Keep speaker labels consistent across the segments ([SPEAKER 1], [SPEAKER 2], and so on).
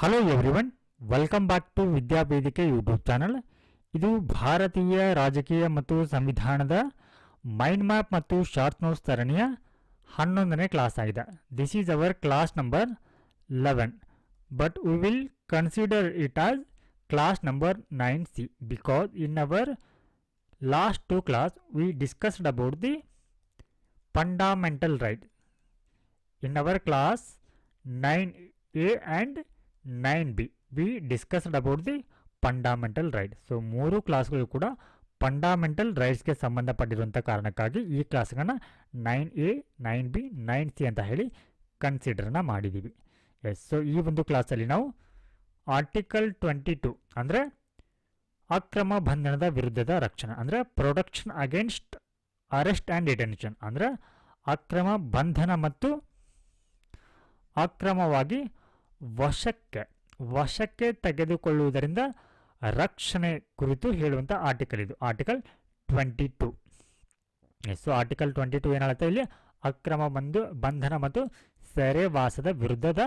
[SPEAKER 1] Hello everyone, welcome back to Vidyavedike YouTube channel. ಇದು ಭಾರತೀಯ ರಾಜಕೀಯ ಮತ್ತು ಸಂವಿಧಾನದ ಮೈಂಡ್ ಮ್ಯಾಪ್ ಮತ್ತು ಶಾರ್ಟ್ ನೋಟ್ಸ್ ಸರಣಿಯ 11ನೇ ಕ್ಲಾಸ್ ಆಗಿದೆ. This is our class number 11, but we will consider it as class number 9C because in our last two class we discussed about the fundamental right. In our class 9A and 9B we discussed about the fundamental right. So 3 ಕ್ಲಾಸ್ಗಳು ಕೂಡ fundamental ರೈಟ್ಸ್ಗೆ ಸಂಬಂಧಪಟ್ಟಿರುವಂಥ ಕಾರಣಕ್ಕಾಗಿ ಈ ಕ್ಲಾಸ್ಗಳನ್ನ 9A 9B 9C ಅಂತ ಹೇಳಿ ಕನ್ಸಿಡರ್ನ ಮಾಡಿದ್ದೀವಿ. S, so ಈ ಒಂದು ಕ್ಲಾಸಲ್ಲಿ ನಾವು ಆರ್ಟಿಕಲ್ 22 ಅಂದರೆ ಅಕ್ರಮ ಬಂಧನದ ವಿರುದ್ಧದ ರಕ್ಷಣೆ, ಅಂದರೆ protection against arrest and detention, ಅಂದರೆ ಅಕ್ರಮ ಬಂಧನ ಮತ್ತು ಅಕ್ರಮವಾಗಿ ವಶಕ್ಕೆ ತೆಗೆದುಕೊಳ್ಳುವುದರಿಂದ ರಕ್ಷಣೆ ಕುರಿತು ಹೇಳುವಂಥ ಆರ್ಟಿಕಲ್ ಇದು, ಆರ್ಟಿಕಲ್ 22. ಸೊ ಆರ್ಟಿಕಲ್ 22 ಏನು ಹೇಳುತ್ತೆ ಇಲ್ಲಿ? ಅಕ್ರಮ ಬಂಧನ ಮತ್ತು ಸೆರೆವಾಸದ ವಿರುದ್ಧದ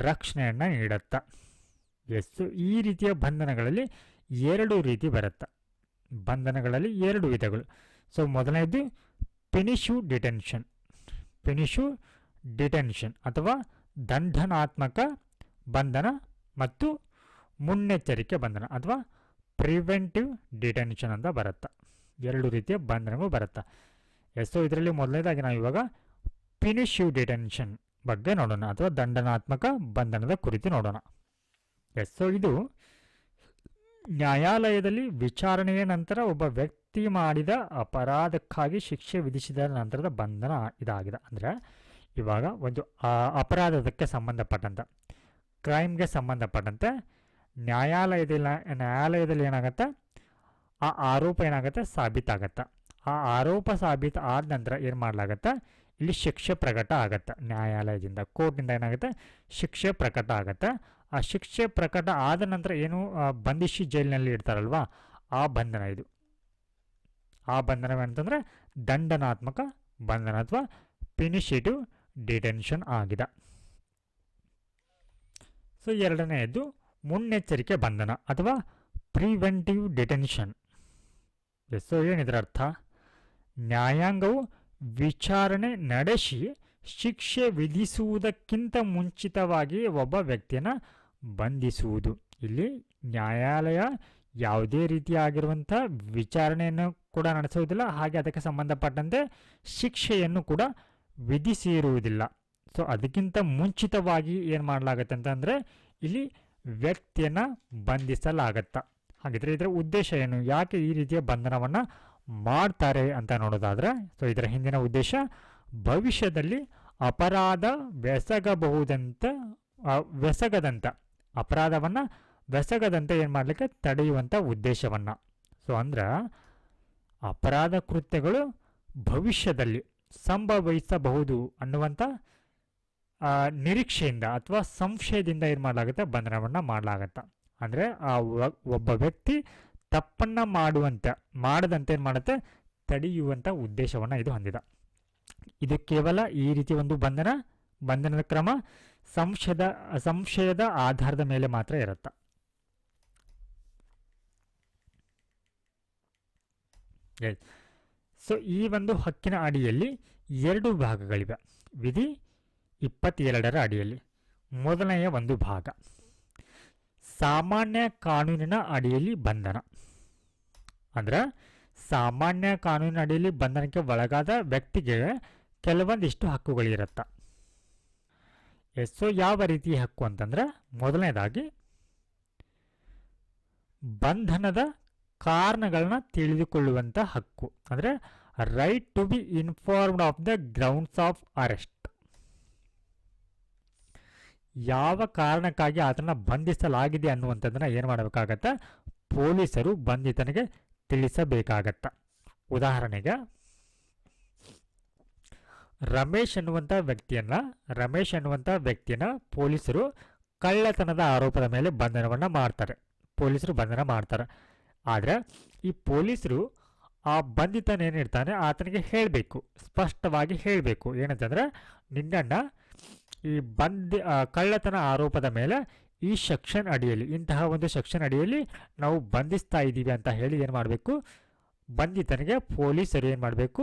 [SPEAKER 1] ರಕ್ಷಣೆಯನ್ನು ನೀಡುತ್ತಾ. ಎಸ್, ಈ ರೀತಿಯ ಬಂಧನಗಳಲ್ಲಿ 2 ರೀತಿ ಬರುತ್ತೆ. ಬಂಧನಗಳಲ್ಲಿ 2 ವಿಧಗಳು. ಸೊ ಮೊದಲನೇದು ಪೆನಿಶು ಡಿಟೆನ್ಷನ್ ಅಥವಾ ದಂಡನಾತ್ಮಕ ಬಂಧನ ಮತ್ತು ಮುನ್ನೆಚ್ಚರಿಕೆ ಬಂಧನ ಅಥವಾ ಪ್ರಿವೆಂಟಿವ್ ಡಿಟೆನ್ಷನ್ ಅಂತ ಬರುತ್ತೆ. 2 ರೀತಿಯ ಬಂಧನಗಳು ಬರುತ್ತೆ. ಎಸ್, ಸೊ ಇದರಲ್ಲಿ ಮೊದಲನೇದಾಗಿ ನಾವು ಇವಾಗ ಪೆನಿಶು ಡಿಟೆನ್ಷನ್ ಬಗ್ಗೆ ನೋಡೋಣ ಅಥವಾ ದಂಡನಾತ್ಮಕ ಬಂಧನದ ಕುರಿತು ನೋಡೋಣ. ಎಸ್, ಸೊ ಇದು ನ್ಯಾಯಾಲಯದಲ್ಲಿ ವಿಚಾರಣೆಯ ನಂತರ ಒಬ್ಬ ವ್ಯಕ್ತಿ ಮಾಡಿದ ಅಪರಾಧಕ್ಕಾಗಿ ಶಿಕ್ಷೆ ವಿಧಿಸಿದ ನಂತರದ ಬಂಧನ ಇದಾಗಿದೆ. ಅಂದರೆ ಇವಾಗ ಒಂದು ಅಪರಾಧಕ್ಕೆ ಸಂಬಂಧಪಟ್ಟಂತೆ, ಕ್ರೈಮ್ಗೆ ಸಂಬಂಧಪಟ್ಟಂತೆ ನ್ಯಾಯಾಲಯದಲ್ಲಿ ಏನಾಗುತ್ತೆ, ಆ ಆರೋಪ ಏನಾಗುತ್ತೆ, ಸಾಬೀತಾಗತ್ತೆ. ಆ ಆರೋಪ ಸಾಬೀತು ಆದ ನಂತರ ಏನು ಮಾಡಲಾಗತ್ತೆ, ಇಲ್ಲಿ ಶಿಕ್ಷೆ ಪ್ರಕಟ ಆಗತ್ತೆ. ನ್ಯಾಯಾಲಯದಿಂದ, ಕೋರ್ಟ್ನಿಂದ ಏನಾಗುತ್ತೆ, ಶಿಕ್ಷೆ ಪ್ರಕಟ ಆಗತ್ತೆ. ಆ ಶಿಕ್ಷೆ ಪ್ರಕಟ ಆದ ನಂತರ ಏನು ಬಂಧಿಸಿ ಜೈಲಿನಲ್ಲಿ ಇಡ್ತಾರಲ್ವಾ, ಆ ಬಂಧನ ಇದು. ಆ ಬಂಧನವೇನಂತಂದರೆ ದಂಡನಾತ್ಮಕ ಬಂಧನ ಅಥವಾ ಪೆನಿಶಿಟಿವ್ ಡಿಟೆನ್ಷನ್ ಆಗಿದೆ. ಸೊ ಎರಡನೆಯದು ಮುನ್ನೆಚ್ಚರಿಕೆ ಬಂಧನ ಅಥವಾ ಪ್ರಿವೆಂಟಿವ್ ಡಿಟೆನ್ಷನ್. ಎಸ್, ಸೊ ಏನಿದ್ರ ಅರ್ಥ? ನ್ಯಾಯಾಂಗವು ವಿಚಾರಣೆ ನಡೆಸಿ ಶಿಕ್ಷೆ ವಿಧಿಸುವುದಕ್ಕಿಂತ ಮುಂಚಿತವಾಗಿ ಒಬ್ಬ ವ್ಯಕ್ತಿಯನ್ನು ಬಂಧಿಸುವುದು. ಇಲ್ಲಿ ನ್ಯಾಯಾಲಯ ಯಾವುದೇ ರೀತಿಯಾಗಿರುವಂಥ ವಿಚಾರಣೆಯನ್ನು ಕೂಡ ನಡೆಸುವುದಿಲ್ಲ, ಹಾಗೆ ಅದಕ್ಕೆ ಸಂಬಂಧಪಟ್ಟಂತೆ ಶಿಕ್ಷೆಯನ್ನು ಕೂಡ ವಿಧಿಸಿರುವುದಿಲ್ಲ. ಸೊ ಅದಕ್ಕಿಂತ ಮುಂಚಿತವಾಗಿ ಏನು ಮಾಡಲಾಗತ್ತೆ ಅಂತಂದರೆ ಇಲ್ಲಿ ವ್ಯಕ್ತಿಯನ್ನು ಬಂಧಿಸಲಾಗತ್ತ. ಹಾಗಿದ್ರೆ ಇದರ ಉದ್ದೇಶ ಏನು? ಯಾಕೆ ಈ ರೀತಿಯ ಬಂಧನವನ್ನು ಮಾಡ್ತಾರೆ ಅಂತ ನೋಡೋದಾದರೆ, ಸೊ ಇದರ ಹಿಂದಿನ ಉದ್ದೇಶ ಭವಿಷ್ಯದಲ್ಲಿ ಅಪರಾಧ ಅಪರಾಧವನ್ನು ಏನು ಮಾಡಲಿಕ್ಕೆ ತಡೆಯುವಂಥ ಉದ್ದೇಶವನ್ನು. ಸೊ ಅಂದ್ರೆ ಅಪರಾಧ ಕೃತ್ಯಗಳು ಭವಿಷ್ಯದಲ್ಲಿ ಸಂಭವಿಸಬಹುದು ಅನ್ನುವಂಥ ನಿರೀಕ್ಷೆಯಿಂದ ಅಥವಾ ಸಂಶಯದಿಂದ ಏನು ಮಾಡಲಾಗುತ್ತೆ, ಬಂಧನವನ್ನು ಮಾಡಲಾಗತ್ತೆ. ಅಂದರೆ ಆ ಒಬ್ಬ ವ್ಯಕ್ತಿ ತಪ್ಪನ್ನು ಮಾಡದಂತೆ ಏನು ಮಾಡುತ್ತೆ, ತಡೆಯುವಂಥ ಉದ್ದೇಶವನ್ನು ಇದು ಹೊಂದಿದೆ. ಇದು ಕೇವಲ ಈ ರೀತಿ ಒಂದು ಬಂಧನದ ಕ್ರಮ ಸಂಶಯದ ಆಧಾರದ ಮೇಲೆ ಮಾತ್ರ ಇರುತ್ತೆ. ಸೊ ಈ ಒಂದು ಹಕ್ಕಿನ ಅಡಿಯಲ್ಲಿ 2 ಭಾಗಗಳಿವೆ. ವಿಧಿ 22ರ ಅಡಿಯಲ್ಲಿ ಮೊದಲನೆಯ ಒಂದು ಭಾಗ ಸಾಮಾನ್ಯ ಕಾನೂನಿನ ಅಡಿಯಲ್ಲಿ ಬಂಧನ. ಅಂದ್ರೆ ಸಾಮಾನ್ಯ ಕಾನೂನಿನ ಅಡಿಯಲ್ಲಿ ಬಂಧನಕ್ಕೆ ಒಳಗಾದ ವ್ಯಕ್ತಿಗೆ ಕೆಲವೊಂದಿಷ್ಟು ಹಕ್ಕುಗಳಿರುತ್ತೆ. ಸೊ ಯಾವ ರೀತಿ ಹಕ್ಕು ಅಂತಂದ್ರೆ, ಮೊದಲನೇದಾಗಿ ಬಂಧನದ ಕಾರಣಗಳನ್ನ ತಿಳಿದುಕೊಳ್ಳುವಂಥ ಹಕ್ಕು, ಅಂದರೆ right to be informed of the grounds of arrest. ಯಾವ ಕಾರಣಕ್ಕಾಗಿ ಅದನ್ನು ಬಂಧಿಸಲಾಗಿದೆ ಅನ್ನುವಂಥದ್ದನ್ನು ಏನು ಮಾಡಬೇಕಾಗತ್ತೆ, ಪೊಲೀಸರು ಬಂಧಿತನಿಗೆ ತಿಳಿಸಬೇಕಾಗತ್ತ. ಉದಾಹರಣೆಗೆ ರಮೇಶ್ ಅನ್ನುವಂಥ ವ್ಯಕ್ತಿಯನ್ನ ಪೊಲೀಸರು ಕಳ್ಳತನದ ಆರೋಪದ ಮೇಲೆ ಪೊಲೀಸರು ಬಂಧನ ಮಾಡ್ತಾರೆ. ಆದರೆ ಈ ಪೊಲೀಸರು ಆ ಬಂಧಿತನೇನಿರ್ತಾನೆ ಆತನಿಗೆ ಹೇಳಬೇಕು, ಸ್ಪಷ್ಟವಾಗಿ ಹೇಳಬೇಕು, ಏನಂತಂದರೆ ನಿನ್ನನ್ನು ಈ ಕಳ್ಳತನ ಆರೋಪದ ಮೇಲೆ ಈ ಸೆಕ್ಷನ್ ಅಡಿಯಲ್ಲಿ, ಇಂತಹ ಒಂದು ಸೆಕ್ಷನ್ ಅಡಿಯಲ್ಲಿ ನಾವು ಬಂಧಿಸ್ತಾ ಇದ್ದೀವಿ ಅಂತ ಹೇಳಿ ಏನು ಮಾಡಬೇಕು, ಬಂಧಿತನಿಗೆ ಪೊಲೀಸರು ಏನು ಮಾಡಬೇಕು,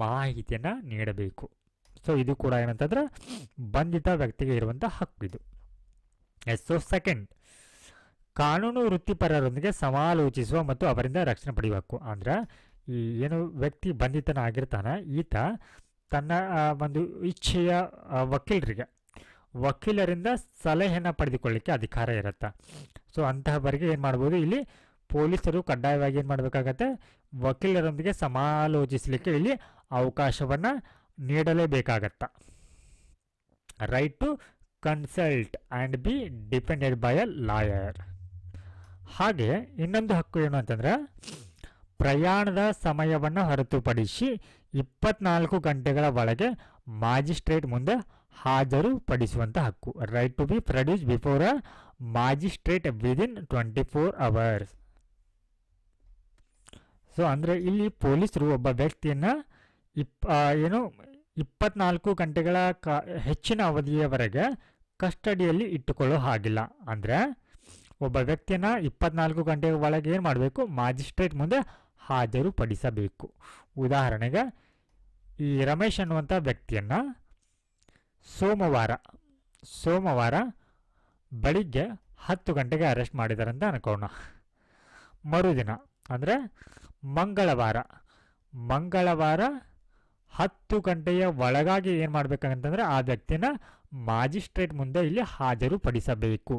[SPEAKER 1] ಮಾಹಿತಿಯನ್ನು ನೀಡಬೇಕು. ಸೊ ಇದು ಕೂಡ ಏನಂತಂದ್ರೆ ಬಂಧಿತ ವ್ಯಕ್ತಿಗೆ ಇರುವಂಥ ಹಕ್ಕು ಇದು. ಸೊ ಸೆಕೆಂಡ್, ಕಾನೂನು ವೃತ್ತಿಪರರೊಂದಿಗೆ ಸಮಾಲೋಚಿಸುವ ಮತ್ತು ಅವರಿಂದ ರಕ್ಷಣೆ ಪಡೆಯಬೇಕು. ಅಂದ್ರೆ ಈ ಏನು ವ್ಯಕ್ತಿ ಬಂಧಿತನಾಗಿರ್ತಾನೆ, ಈತ ತನ್ನ ಒಂದು ಇಚ್ಛೆಯ ವಕೀಲರಿಂದ ಸಲಹೆಯನ್ನು ಪಡೆದುಕೊಳ್ಳಿಕ್ಕೆ ಅಧಿಕಾರ ಇರುತ್ತೆ. ಸೊ ಅಂತಹವರಿಗೆ ಏನು ಮಾಡ್ಬೋದು, ಇಲ್ಲಿ ಪೊಲೀಸರು ಕಡ್ಡಾಯವಾಗಿ ಏನು ಮಾಡಬೇಕಾಗತ್ತೆ, ವಕೀಲರೊಂದಿಗೆ ಸಮಾಲೋಚಿಸಲಿಕ್ಕೆ ಇಲ್ಲಿ ಅವಕಾಶವನ್ನು ನೀಡಲೇಬೇಕಾಗತ್ತ. Right to consult and be depended by a lawyer. ಹಾಗೆ ಇನ್ನೊಂದು ಹಕ್ಕು ಏನು ಅಂತಂದ್ರೆ, ಪ್ರಯಾಣದ ಸಮಯವನ್ನು ಹೊರತುಪಡಿಸಿ 24 ಗಂಟೆಗಳ ಒಳಗೆ ಮ್ಯಾಜಿಸ್ಟ್ರೇಟ್ ಮುಂದೆ ಹಾಜರುಪಡಿಸುವಂಥ ಹಕ್ಕು. Right to be produce before a magistrate within 24 hours. So ಅಂದರೆ ಇಲ್ಲಿ ಪೊಲೀಸರು ಒಬ್ಬ ವ್ಯಕ್ತಿಯನ್ನು 24 ಗಂಟೆಗಳ ಹೆಚ್ಚಿನ ಅವಧಿಯವರೆಗೆ ಕಸ್ಟಡಿಯಲ್ಲಿ ಇಟ್ಟುಕೊಳ್ಳೋ ಹಾಗಿಲ್ಲ. ಅಂದರೆ ಒಬ್ಬ ವ್ಯಕ್ತಿಯನ್ನು 24 ಗಂಟೆಯ ಒಳಗೆ ಏನು ಮಾಡಬೇಕು, ಮ್ಯಾಜಿಸ್ಟ್ರೇಟ್ ಮುಂದೆ ಹಾಜರುಪಡಿಸಬೇಕು. ಉದಾಹರಣೆಗೆ ಈ ರಮೇಶ್ ಅನ್ನುವಂಥ ವ್ಯಕ್ತಿಯನ್ನು ಸೋಮವಾರ ಬೆಳಿಗ್ಗೆ 10 ಗಂಟೆಗೆ ಅರೆಸ್ಟ್ ಮಾಡಿದ್ದಾರೆ ಅಂತ ಅನ್ಕೋಣ. ಮರುದಿನ ಅಂದರೆ ಮಂಗಳವಾರ 10 ಗಂಟೆಯ ಒಳಗಾಗಿ ಏನು ಮಾಡಬೇಕಂತಂದರೆ ಆ ವ್ಯಕ್ತಿನ ಮ್ಯಾಜಿಸ್ಟ್ರೇಟ್ ಮುಂದೆ ಇಲ್ಲಿ ಹಾಜರುಪಡಿಸಬೇಕು.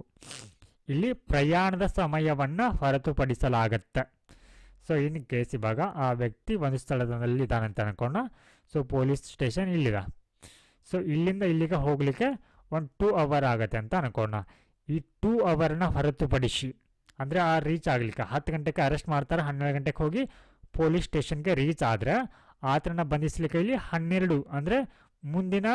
[SPEAKER 1] ಇಲ್ಲಿ ಪ್ರಯಾಣದ ಸಮಯವನ್ನು ಹೊರತುಪಡಿಸಲಾಗತ್ತೆ. ಸೊ ಇನ್ ಕೇಸ್ ಇವಾಗ ಆ ವ್ಯಕ್ತಿ ಒಂದು ಸ್ಥಳದಲ್ಲಿ ಇದ್ದಾನೆ ಅಂತ ಅನ್ಕೋಣ. ಸೊ ಪೊಲೀಸ್ ಸ್ಟೇಷನ್ ಇಲ್ಲಿದೆ. ಸೊ ಇಲ್ಲಿಂದ ಇಲ್ಲಿಗೆ ಹೋಗಲಿಕ್ಕೆ ಒಂದು 2 hour ಆಗುತ್ತೆ ಅಂತ ಅನ್ಕೋಣ. ಈ 2 hourನ ಹೊರತುಪಡಿಸಿ ಅಂದರೆ ಆ ರೀಚ್ ಆಗಲಿಕ್ಕೆ 10 ಗಂಟೆಗೆ ಅರೆಸ್ಟ್ ಮಾಡ್ತಾರೆ, 12 ಗಂಟೆಗೆ ಹೋಗಿ ಪೊಲೀಸ್ ಸ್ಟೇಷನ್ಗೆ ರೀಚ್ ಆದರೆ ಆತನ ಬಂಧಿಸಲಿಕ್ಕೆ ಇಲ್ಲಿ 12 ಅಂದರೆ ಮುಂದಿನ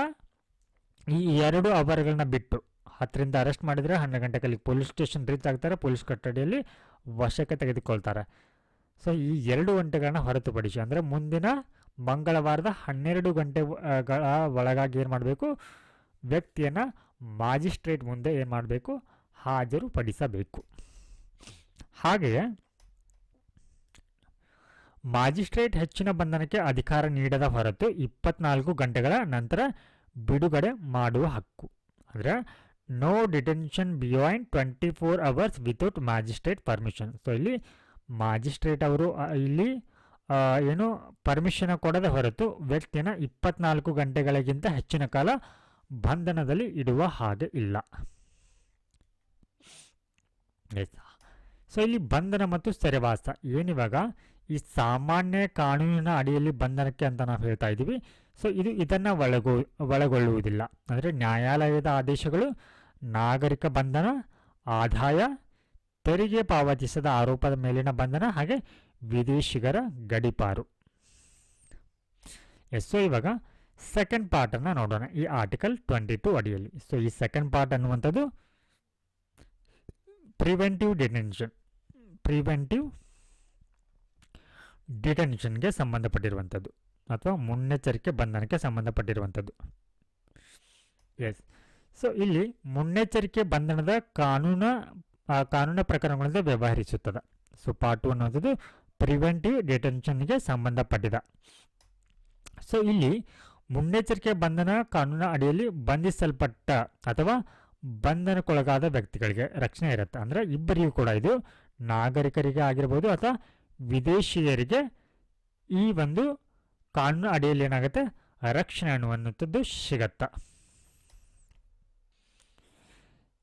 [SPEAKER 1] ಈ 2 ಅವರ್ಗಳನ್ನ ಬಿಟ್ಟು 10ರಿಂದ ಅರೆಸ್ಟ್ ಮಾಡಿದರೆ 12 ಗಂಟೆಗೆ ಅಲ್ಲಿ ಪೊಲೀಸ್ ಸ್ಟೇಷನ್ ರೀಚ್ ಆಗ್ತಾರೆ, ಪೊಲೀಸ್ ಕಸ್ಟಡಿಯಲ್ಲಿ ವಶಕ್ಕೆ ತೆಗೆದುಕೊಳ್ತಾರೆ. ಸೊ ಈ 2 ಗಂಟೆಗಳನ್ನ ಹೊರತುಪಡಿಸಿ ಅಂದರೆ ಮುಂದಿನ ಮಂಗಳವಾರದ 12 ಗಂಟೆಗಳ ಒಳಗಾಗಿ ಏನು ಮಾಡಬೇಕು, ವ್ಯಕ್ತಿಯನ್ನು ಮ್ಯಾಜಿಸ್ಟ್ರೇಟ್ ಮುಂದೆ ಏನು ಮಾಡಬೇಕು, ಹಾಜರುಪಡಿಸಬೇಕು. ಹಾಗೆಯೇ ಮ್ಯಾಜಿಸ್ಟ್ರೇಟ್ ಹೆಚ್ಚಿನ ಬಂಧನಕ್ಕೆ ಅಧಿಕಾರ ನೀಡದ ಹೊರತು 24 ಗಂಟೆಗಳ ನಂತರ ಬಿಡುಗಡೆ ಮಾಡುವ ಹಕ್ಕು. ಅಂದರೆ no detention beyond 24 hours without magistrate permission. So ಇಲ್ಲಿ ಮ್ಯಾಜಿಸ್ಟ್ರೇಟ್ ಅವರು ಇಲ್ಲಿ ಏನು ಪರ್ಮಿಷನ್ ಕೊಡದ ಹೊರತು ವ್ಯಕ್ತಿನ 24 ಗಂಟೆಗಳಿಗಿಂತ ಹೆಚ್ಚಿನ ಕಾಲ ಬಂಧನದಲ್ಲಿ ಇಡುವ ಹಾಗೆ ಇಲ್ಲ. ಸೊ ಇಲ್ಲಿ ಬಂಧನ ಮತ್ತು ಸೆರೆವಾಸ ಏನಿವಾಗ ಈ ಸಾಮಾನ್ಯ ಕಾನೂನಿನ ಅಡಿಯಲ್ಲಿ ಬಂಧನಕ್ಕೆ ಅಂತ ನಾವು ಹೇಳ್ತಾ ಇದ್ದೀವಿ. ಸೊ ಇದನ್ನು ಒಳಗೊಳ್ಳುವುದಿಲ್ಲ. ಅಂದರೆ ನ್ಯಾಯಾಲಯದ ಆದೇಶಗಳು, ನಾಗರಿಕ ಬಂಧನ, ಆದಾಯ ತೆರಿಗೆ ಪಾವತಿಸದ ಆರೋಪದ ಮೇಲಿನ ಬಂಧನ, ಹಾಗೆ ವಿದೇಶಿಗರ ಗಡೀಪಾರು. ಸೊ ಇವಾಗ ಸೆಕೆಂಡ್ ಪಾರ್ಟನ್ನು ನೋಡೋಣ ಈ ಆರ್ಟಿಕಲ್ 22 ಅಡಿಯಲ್ಲಿ. ಸೊ ಈ ಸೆಕೆಂಡ್ ಪಾರ್ಟ್ ಅನ್ನುವಂಥದ್ದು ಪ್ರಿವೆಂಟಿವ್ ಡಿಟೆನ್ಷನ್ಗೆ ಸಂಬಂಧಪಟ್ಟಿರುವಂಥದ್ದು ಅಥವಾ ಮುನ್ನೆಚ್ಚರಿಕೆ ಬಂಧನಕ್ಕೆ ಸಂಬಂಧಪಟ್ಟಿರುವಂಥದ್ದು. ಎಸ್. ಸೊ ಇಲ್ಲಿ ಮುನ್ನೆಚ್ಚರಿಕೆ ಬಂಧನದ ಕಾನೂನು ಪ್ರಕರಣಗಳಿಂದ ವ್ಯವಹರಿಸುತ್ತದೆ. ಸೊ ಪಾರ್ಟ್ 1 ಅನ್ನೋದು ಪ್ರಿವೆಂಟಿವ್ ಡಿಟೆನ್ಷನ್ಗೆ ಸಂಬಂಧಪಟ್ಟಿದೆ. ಸೊ ಇಲ್ಲಿ ಮುನ್ನೆಚ್ಚರಿಕೆ ಬಂಧನ ಕಾನೂನಿನ ಅಡಿಯಲ್ಲಿ ಬಂಧಿಸಲ್ಪಟ್ಟ ಅಥವಾ ಬಂಧನಕ್ಕೊಳಗಾದ ವ್ಯಕ್ತಿಗಳಿಗೆ ರಕ್ಷಣೆ ಇರುತ್ತೆ. ಅಂದರೆ ಇಬ್ಬರಿಗೂ ಕೂಡ ಇದು ನಾಗರಿಕರಿಗೆ ಆಗಿರ್ಬೋದು ಅಥವಾ ವಿದೇಶಿಯರಿಗೆ ಈ ಒಂದು ಕಾನೂನು ಅಡಿಯಲ್ಲಿ ಏನಾಗುತ್ತೆ, ರಕ್ಷಣೆ ಅನ್ನುವಂಥದ್ದು ಸಿಗತ್ತ.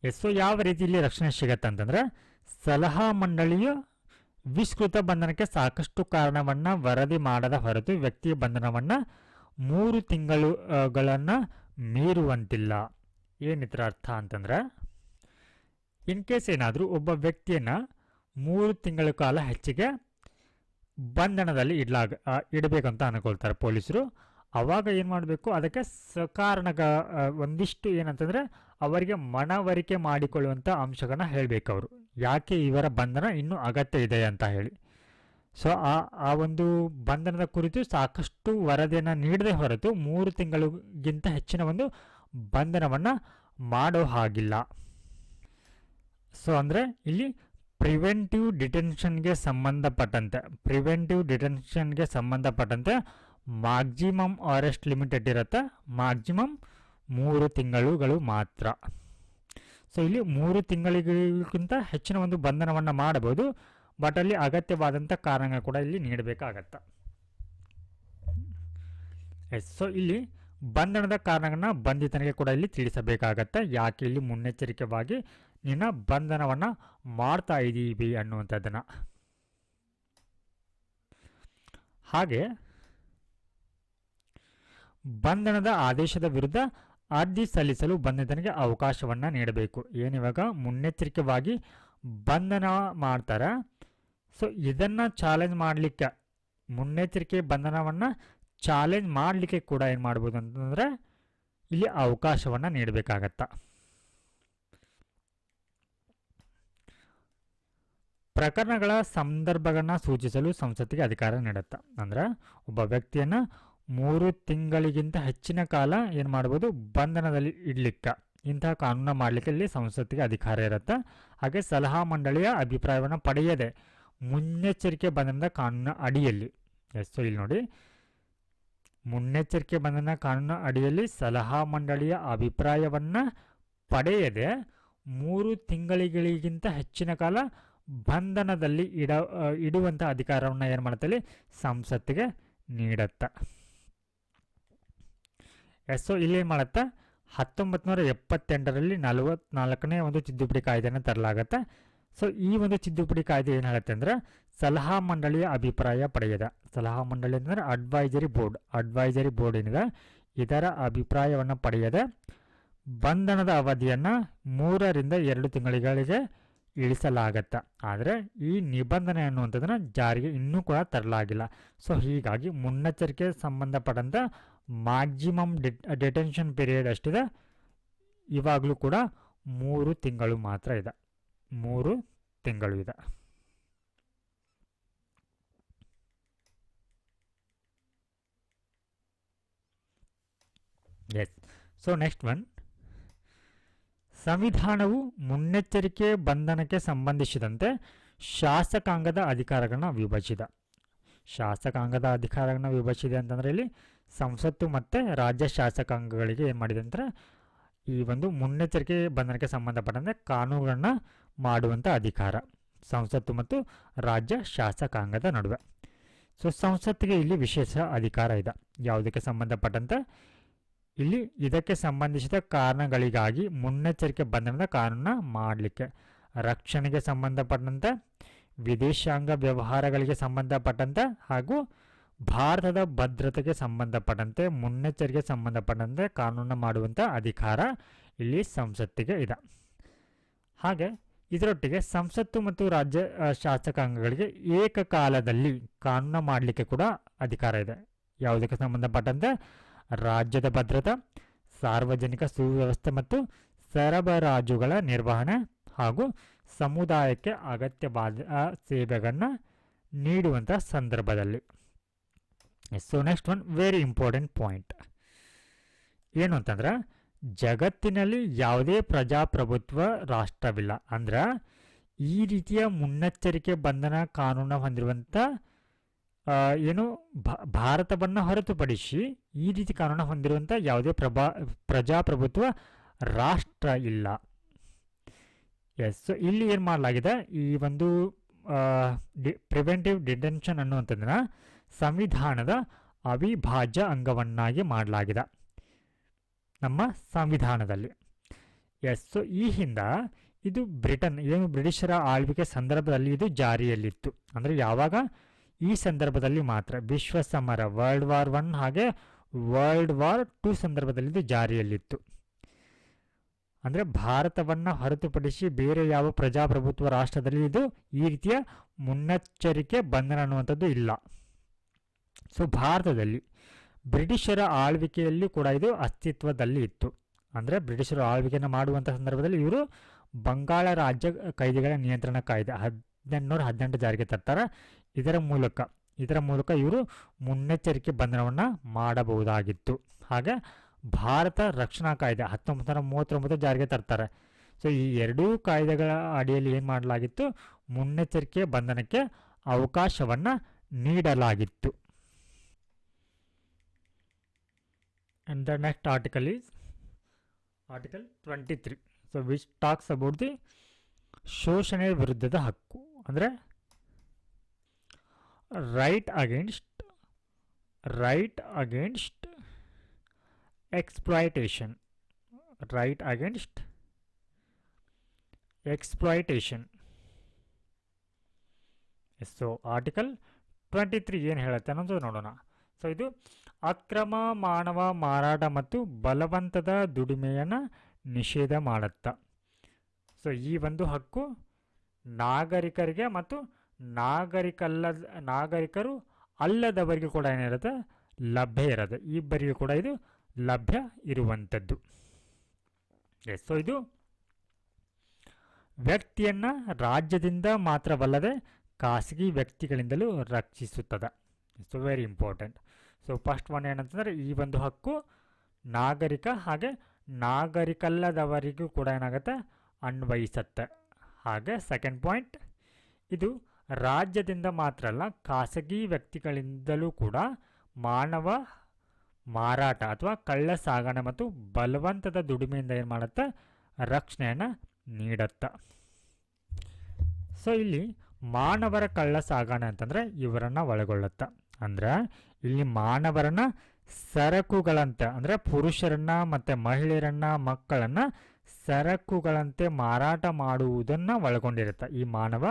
[SPEAKER 1] ಸೊ ಯಾವ ರೀತಿಯಲ್ಲಿ ರಕ್ಷಣೆ ಸಿಗತ್ತೆ ಅಂತಂದರೆ, ಸಲಹಾ ಮಂಡಳಿಯು ವಿಸ್ತೃತ ಬಂಧನಕ್ಕೆ ಸಾಕಷ್ಟು ಕಾರಣವನ್ನು ವರದಿ ಮಾಡದ ಹೊರತು ವ್ಯಕ್ತಿಯ ಬಂಧನವನ್ನು 3 ತಿಂಗಳುಗಳನ್ನು ಮೀರುವಂತಿಲ್ಲ. ಏನಿದ್ರ ಅರ್ಥ ಅಂತಂದ್ರೆ, ಇನ್ ಕೇಸ್ ಏನಾದರೂ ಒಬ್ಬ ವ್ಯಕ್ತಿಯನ್ನು 3 ತಿಂಗಳ ಕಾಲ ಹೆಚ್ಚಿಗೆ ಬಂಧನದಲ್ಲಿ ಇಡಬೇಕಂತ ಅನ್ಕೊಳ್ತಾರೆ ಪೊಲೀಸರು. ಆವಾಗ ಏನು ಮಾಡಬೇಕು, ಅದಕ್ಕೆ ಸಕಾರಣಗ ಒಂದಿಷ್ಟು ಏನಂತಂದರೆ ಅವರಿಗೆ ಮನವರಿಕೆ ಮಾಡಿಕೊಳ್ಳುವಂಥ ಅಂಶಗಳನ್ನ ಹೇಳಬೇಕು ಅವರು, ಯಾಕೆ ಇವರ ಬಂಧನ ಇನ್ನೂ ಅಗತ್ಯ ಇದೆ ಅಂತ ಹೇಳಿ. ಸೊ ಆ ಒಂದು ಬಂಧನದ ಕುರಿತು ಸಾಕಷ್ಟು ವರದಿಯನ್ನು ನೀಡದೆ ಹೊರತು 3 ತಿಂಗಳಿಗಿಂತ ಹೆಚ್ಚಿನ ಒಂದು ಬಂಧನವನ್ನು ಮಾಡೋ ಹಾಗಿಲ್ಲ. ಸೊ ಅಂದರೆ ಇಲ್ಲಿ ಪ್ರಿವೆಂಟಿವ್ ಡಿಟೆನ್ಷನ್ಗೆ ಸಂಬಂಧಪಟ್ಟಂತೆ ಮ್ಯಾಕ್ಸಿಮಮ್ ಅರೆಸ್ಟ್ ಲಿಮಿಟ್ ಇಟ್ಟಿರುತ್ತೆ, ಮ್ಯಾಕ್ಸಿಮಮ್ 3 ತಿಂಗಳುಗಳು ಮಾತ್ರ. ಸೊ ಇಲ್ಲಿ 3 ತಿಂಗಳಿಗಿಂತ ಹೆಚ್ಚಿನ ಒಂದು ಬಂಧನವನ್ನು ಮಾಡಬಹುದು, ಬಟ್ ಅಲ್ಲಿ ಅಗತ್ಯವಾದಂಥ ಕಾರಣಗಳು ಕೂಡ ಇಲ್ಲಿ ನೀಡಬೇಕಾಗತ್ತೆ. ಸೊ ಇಲ್ಲಿ ಬಂಧನದ ಕಾರಣಗಳನ್ನ ಬಂಧಿತನಿಗೆ ಕೂಡ ಇಲ್ಲಿ ತಿಳಿಸಬೇಕಾಗತ್ತೆ, ಯಾಕೆ ಇಲ್ಲಿ ಮುನ್ನೆಚ್ಚರಿಕೆವಾಗಿ ನಿನ್ನ ಬಂಧನವನ್ನು ಮಾಡ್ತಾ ಇದ್ದೀವಿ ಅನ್ನುವಂಥದ್ದನ್ನು. ಹಾಗೆ ಬಂಧನದ ಆದೇಶದ ವಿರುದ್ಧ ಅರ್ಜಿ ಸಲ್ಲಿಸಲು ಬಂಧಿತನಿಗೆ ಅವಕಾಶವನ್ನು ನೀಡಬೇಕು. ಏನಿವಾಗ ಮುನ್ನೆಚ್ಚರಿಕೆವಾಗಿ ಬಂಧನ ಮಾಡ್ತಾರೆ, ಸೊ ಇದನ್ನು ಚಾಲೆಂಜ್ ಮಾಡಲಿಕ್ಕೆ, ಮುನ್ನೆಚ್ಚರಿಕೆ ಬಂಧನವನ್ನು ಚಾಲೆಂಜ್ ಮಾಡಲಿಕ್ಕೆ ಕೂಡ ಏನು ಮಾಡ್ಬೋದು ಅಂತಂದರೆ ಇಲ್ಲಿ ಅವಕಾಶವನ್ನು ನೀಡಬೇಕಾಗತ್ತ. ಪ್ರಕರಣಗಳ ಸಂದರ್ಭಗಳನ್ನ ಸೂಚಿಸಲು ಸಂಸತ್ತಿಗೆ ಅಧಿಕಾರ ನೀಡುತ್ತೆ. ಅಂದರೆ ಒಬ್ಬ ವ್ಯಕ್ತಿಯನ್ನು 3 ತಿಂಗಳಿಗಿಂತ ಹೆಚ್ಚಿನ ಕಾಲ ಏನು ಮಾಡ್ಬೋದು, ಬಂಧನದಲ್ಲಿ ಇಡಲಿಕ್ಕೆ, ಇಂತಹ ಕಾನೂನು ಮಾಡಲಿಕ್ಕೆ ಇಲ್ಲಿ ಸಂಸತ್ತಿಗೆ ಅಧಿಕಾರ ಇರುತ್ತೆ. ಹಾಗೆ ಸಲಹಾ ಮಂಡಳಿಯ ಅಭಿಪ್ರಾಯವನ್ನು ಪಡೆಯದೆ ಮುನ್ನೆಚ್ಚರಿಕೆ ಬಂಧನದ ಕಾನೂನಿನ ಅಡಿಯಲ್ಲಿ, ಸೊ ಇಲ್ಲಿ ನೋಡಿ, ಮುನ್ನೆಚ್ಚರಿಕೆ ಬಂಧನ ಕಾನೂನಿನ ಅಡಿಯಲ್ಲಿ ಸಲಹಾ ಮಂಡಳಿಯ ಅಭಿಪ್ರಾಯವನ್ನು ಪಡೆಯದೆ 3 ತಿಂಗಳಿಗಿಂತ ಹೆಚ್ಚಿನ ಕಾಲ ಬಂಧನದಲ್ಲಿ ಇಡುವಂಥ ಅಧಿಕಾರವನ್ನು ಏನು ಮಾಡುತ್ತೆ ಸಂಸತ್ತಿಗೆ ನೀಡುತ್ತೆ. ಸೊ ಇಲ್ಲಿ ಏನು ಮಾಡುತ್ತೆ, 1978ರಲ್ಲಿ 44ನೇ ಒಂದು ತಿದ್ದುಪಡಿ ಕಾಯ್ದೆಯನ್ನು ತರಲಾಗುತ್ತೆ. ಸೊ ಈ ಒಂದು ತಿದ್ದುಪಡಿ ಕಾಯ್ದೆ ಏನು ಹೇಳುತ್ತೆ ಅಂದರೆ, ಸಲಹಾ ಮಂಡಳಿಯ ಅಭಿಪ್ರಾಯ ಪಡೆಯದ, ಸಲಹಾ ಮಂಡಳಿ ಅಂದರೆ ಅಡ್ವೈಸರಿ ಬೋರ್ಡ್ ಏನಿದೆ ಇದರ ಅಭಿಪ್ರಾಯವನ್ನು ಪಡೆಯದೆ ಬಂಧನದ ಅವಧಿಯನ್ನು 3 ರಿಂದ 2 ತಿಂಗಳಿಗೆ ಇಳಿಸಲಾಗತ್ತೆ. ಆದರೆ ಈ ನಿಬಂಧನೆ ಅನ್ನುವಂಥದ್ದನ್ನು ಜಾರಿಗೆ ಇನ್ನೂ ಕೂಡ ತರಲಾಗಿಲ್ಲ. ಸೊ ಹೀಗಾಗಿ ಮುನ್ನೆಚ್ಚರಿಕೆ ಸಂಬಂಧಪಟ್ಟಂಥ ಮ್ಯಾಕ್ಸಿಮಮ್ ಡಿಟೆನ್ಷನ್ ಪೀರಿಯಡ್ ಎಷ್ಟಿದೆ, ಇವಾಗಲೂ ಕೂಡ 3 ತಿಂಗಳು ಮಾತ್ರ ಇದೆ, 3 ತಿಂಗಳು ಇದೆ. ಎಸ್. ಸೊ ನೆಕ್ಸ್ಟ್ ಒನ್, ಸಂವಿಧಾನವು ಮುನ್ನೆಚ್ಚರಿಕೆ ಬಂಧನಕ್ಕೆ ಸಂಬಂಧಿಸಿದಂತೆ ಶಾಸಕಾಂಗದ ಅಧಿಕಾರಗಳನ್ನ ವಿಭಜಿಸಿದೆ. ಶಾಸಕಾಂಗದ ಅಧಿಕಾರಗಳನ್ನ ವಿಭಜಿಸಿದೆ ಅಂತಂದರೆ ಇಲ್ಲಿ ಸಂಸತ್ತು ಮತ್ತು ರಾಜ್ಯ ಶಾಸಕಾಂಗಗಳಿಗೆ ಏನು ಮಾಡಿದೆ ಅಂದರೆ ಈ ಒಂದು ಮುನ್ನೆಚ್ಚರಿಕೆ ಬಂಧನಕ್ಕೆ ಸಂಬಂಧಪಟ್ಟಂತೆ ಕಾನೂನುಗಳನ್ನು ಮಾಡುವಂಥ ಅಧಿಕಾರ ಸಂಸತ್ತು ಮತ್ತು ರಾಜ್ಯ ಶಾಸಕಾಂಗದ ನಡುವೆ. ಸೊ ಸಂಸತ್ತಿಗೆ ಇಲ್ಲಿ ವಿಶೇಷ ಅಧಿಕಾರ ಇದೆ. ಯಾವುದಕ್ಕೆ ಸಂಬಂಧಪಟ್ಟಂತೆ ಇಲ್ಲಿ ಇದಕ್ಕೆ ಸಂಬಂಧಿಸಿದ ಕಾರಣಗಳಿಗಾಗಿ ಮುನ್ನೆಚ್ಚರಿಕೆ ಬಂಧನದ ಕಾನೂನನ್ನ ಮಾಡಲಿಕ್ಕೆ, ರಕ್ಷಣೆಗೆ ಸಂಬಂಧಪಟ್ಟಂತೆ, ವಿದೇಶಾಂಗ ವ್ಯವಹಾರಗಳಿಗೆ ಸಂಬಂಧಪಟ್ಟಂತೆ ಹಾಗೂ ಭಾರತದ ಭದ್ರತೆಗೆ ಸಂಬಂಧಪಟ್ಟಂತೆ ಮುನ್ನೆಚ್ಚರಿಕೆ ಸಂಬಂಧಪಟ್ಟಂತೆ ಕಾನೂನು ಮಾಡುವಂಥ ಅಧಿಕಾರ ಇಲ್ಲಿ ಸಂಸತ್ತಿಗೆ ಇದೆ. ಹಾಗೆ ಇದರೊಟ್ಟಿಗೆ ಸಂಸತ್ತು ಮತ್ತು ರಾಜ್ಯ ಶಾಸಕಾಂಗಗಳಿಗೆ ಏಕಕಾಲದಲ್ಲಿ ಕಾನೂನು ಮಾಡಲಿಕ್ಕೆ ಕೂಡ ಅಧಿಕಾರ ಇದೆ. ಯಾವುದಕ್ಕೆ ಸಂಬಂಧಪಟ್ಟಂತೆ ರಾಜ್ಯದ ಭದ್ರತಾ, ಸಾರ್ವಜನಿಕ ಸುವ್ಯವಸ್ಥೆ ಮತ್ತು ಸರಬರಾಜುಗಳ ನಿರ್ವಹಣೆ ಹಾಗೂ ಸಮುದಾಯಕ್ಕೆ ಅಗತ್ಯವಾದ ಸೇವೆಗಳನ್ನು ನೀಡುವಂಥ ಸಂದರ್ಭದಲ್ಲಿ. So next one very important point ಏನು ಅಂತಂದ್ರೆ, ಜಗತ್ತಿನಲ್ಲಿ ಯಾವುದೇ ಪ್ರಜಾಪ್ರಭುತ್ವ ರಾಷ್ಟ್ರವಿಲ್ಲ. ಅಂದ್ರೆ ಈ ರೀತಿಯ ಮುನ್ನೆಚ್ಚರಿಕೆ ಬಂಧನ ಕಾನೂನು ಹೊಂದಿರುವಂಥ ಏನು ಭಾರತವನ್ನು ಹೊರತುಪಡಿಸಿ ಈ ರೀತಿ ಕಾನೂನು ಹೊಂದಿರುವಂಥ ಯಾವುದೇ ಪ್ರಜಾಪ್ರಭುತ್ವ ರಾಷ್ಟ್ರ ಇಲ್ಲ. ಎಸ್. ಸೊ ಇಲ್ಲಿ ಏನು ಮಾಡಲಾಗಿದೆ, ಈ ಒಂದು ಪ್ರಿವೆಂಟಿವ್ ಡಿಟೆನ್ಷನ್ ಅನ್ನುವಂಥದ್ದನ್ನ ಸಂವಿಧಾನದ ಅವಿಭಾಜ್ಯ ಅಂಗವನ್ನಾಗಿ ಮಾಡಲಾಗಿದೆ ನಮ್ಮ ಸಂವಿಧಾನದಲ್ಲಿ. ಎಸ್. ಸೊ ಈ ಹಿಂದೆ ಇದು ಬ್ರಿಟಿಷರ ಆಳ್ವಿಕೆ ಸಂದರ್ಭದಲ್ಲಿ ಇದು ಜಾರಿಯಲ್ಲಿತ್ತು. ಅಂದರೆ ಯಾವಾಗ, ಈ ಸಂದರ್ಭದಲ್ಲಿ ಮಾತ್ರ. ವಿಶ್ವ ಸಮರ ವರ್ಲ್ಡ್ ವಾರ್ 1 ಹಾಗೆ ವರ್ಲ್ಡ್ ವಾರ್ 2 ಸಂದರ್ಭದಲ್ಲಿ ಇದು ಜಾರಿಯಲ್ಲಿತ್ತು. ಅಂದರೆ ಭಾರತವನ್ನು ಹೊರತುಪಡಿಸಿ ಬೇರೆ ಯಾವ ಪ್ರಜಾಪ್ರಭುತ್ವ ರಾಷ್ಟ್ರದಲ್ಲಿ ಇದು ಈ ರೀತಿಯ ಮುನ್ನೆಚ್ಚರಿಕೆ ಬಂಧನ ಅನ್ನುವಂಥದ್ದು ಇಲ್ಲ. ಸೊ ಭಾರತದಲ್ಲಿ ಬ್ರಿಟಿಷರ ಆಳ್ವಿಕೆಯಲ್ಲಿ ಕೂಡ ಇದು ಅಸ್ತಿತ್ವದಲ್ಲಿ ಇತ್ತು. ಅಂದರೆ ಬ್ರಿಟಿಷರು ಆಳ್ವಿಕೆಯನ್ನು ಮಾಡುವಂಥ ಸಂದರ್ಭದಲ್ಲಿ ಇವರು ಬಂಗಾಳ ರಾಜ್ಯ ಕೈದಿಗಳ ನಿಯಂತ್ರಣ ಕಾಯ್ದೆ 1818 ಜಾರಿಗೆ ತರ್ತಾರೆ. ಇದರ ಮೂಲಕ ಇವರು ಮುನ್ನೆಚ್ಚರಿಕೆ ಬಂಧನವನ್ನು ಮಾಡಬಹುದಾಗಿತ್ತು. ಹಾಗೆ ಭಾರತ ರಕ್ಷಣಾ ಕಾಯ್ದೆ 1939 ಜಾರಿಗೆ ತರ್ತಾರೆ. ಸೊ ಈ ಎರಡೂ ಕಾಯ್ದೆಗಳ ಅಡಿಯಲ್ಲಿ ಏನು ಮಾಡಲಾಗಿತ್ತು, ಮುನ್ನೆಚ್ಚರಿಕೆ ಬಂಧನಕ್ಕೆ ಅವಕಾಶವನ್ನು ನೀಡಲಾಗಿತ್ತು. And the next article is Article 23. So which talks about the ಶೋಷಣೆ ವಿರುದ್ಧದ ಹಕ್ಕು, ಅಂದರೆ right against exploitation. Right against exploitation. So article 23 ಏನು ಹೇಳುತ್ತೆ ಅನ್ನೋದು ನೋಡೋಣ. ಸೊ ಇದು ಅಕ್ರಮ ಮಾನವ ಮಾರಾಟ ಮತ್ತು ಬಲವಂತದ ದುಡಿಮೆಯನ್ನು ನಿಷೇಧ ಮಾಡುತ್ತಾ. ಸೊ ಈ ಒಂದು ಹಕ್ಕು ನಾಗರಿಕರಿಗೆ ಮತ್ತು ನಾಗರಿಕರು ಅಲ್ಲದವರಿಗೆ ಕೂಡ ಏನಿರುತ್ತೆ, ಲಭ್ಯ ಇರುತ್ತೆ. ಇಬ್ಬರಿಗೂ ಕೂಡ ಇದು ಲಭ್ಯ ಇರುವಂಥದ್ದು. ಸೊ ಇದು ವ್ಯಕ್ತಿಯನ್ನು ರಾಜ್ಯದಿಂದ ಮಾತ್ರವಲ್ಲದೆ ಖಾಸಗಿ ವ್ಯಕ್ತಿಗಳಿಂದಲೂ ರಕ್ಷಿಸುತ್ತದೆ. So very important. So first one ಏನಂತಂದರೆ ಈ ಒಂದು ಹಕ್ಕು ನಾಗರಿಕ ಹಾಗೆ ನಾಗರಿಕಲ್ಲದವರಿಗೂ ಕೂಡ ಏನಾಗುತ್ತೆ, ಅನ್ವಯಿಸುತ್ತೆ. ಹಾಗೆ ಸೆಕೆಂಡ್ ಪಾಯಿಂಟ್, ಇದು ರಾಜ್ಯದಿಂದ ಮಾತ್ರ ಅಲ್ಲ, ಖಾಸಗಿ ವ್ಯಕ್ತಿಗಳಿಂದಲೂ ಕೂಡ ಮಾನವ ಮಾರಾಟ ಅಥವಾ ಕಳ್ಳ ಸಾಗಣೆ ಮತ್ತು ಬಲವಂತದ ದುಡಿಮೆಯಿಂದ ಏನು ಮಾಡುತ್ತೆ, ರಕ್ಷಣೆಯನ್ನು ನೀಡುತ್ತೆ. ಸೊ ಇಲ್ಲಿ ಮಾನವರ ಕಳ್ಳ ಸಾಗಣೆ ಅಂತಂದರೆ ಇವರನ್ನು ಒಳಗೊಳ್ಳುತ್ತೆ. ಅಂದರೆ ಇಲ್ಲಿ ಮಾನವರನ್ನು ಸರಕುಗಳಂತೆ, ಅಂದರೆ ಪುರುಷರನ್ನು ಮತ್ತು ಮಹಿಳೆಯರನ್ನು ಮಕ್ಕಳನ್ನು ಸರಕುಗಳಂತೆ ಮಾರಾಟ ಮಾಡುವುದನ್ನು ಒಳಗೊಂಡಿರುತ್ತೆ ಈ ಮಾನವ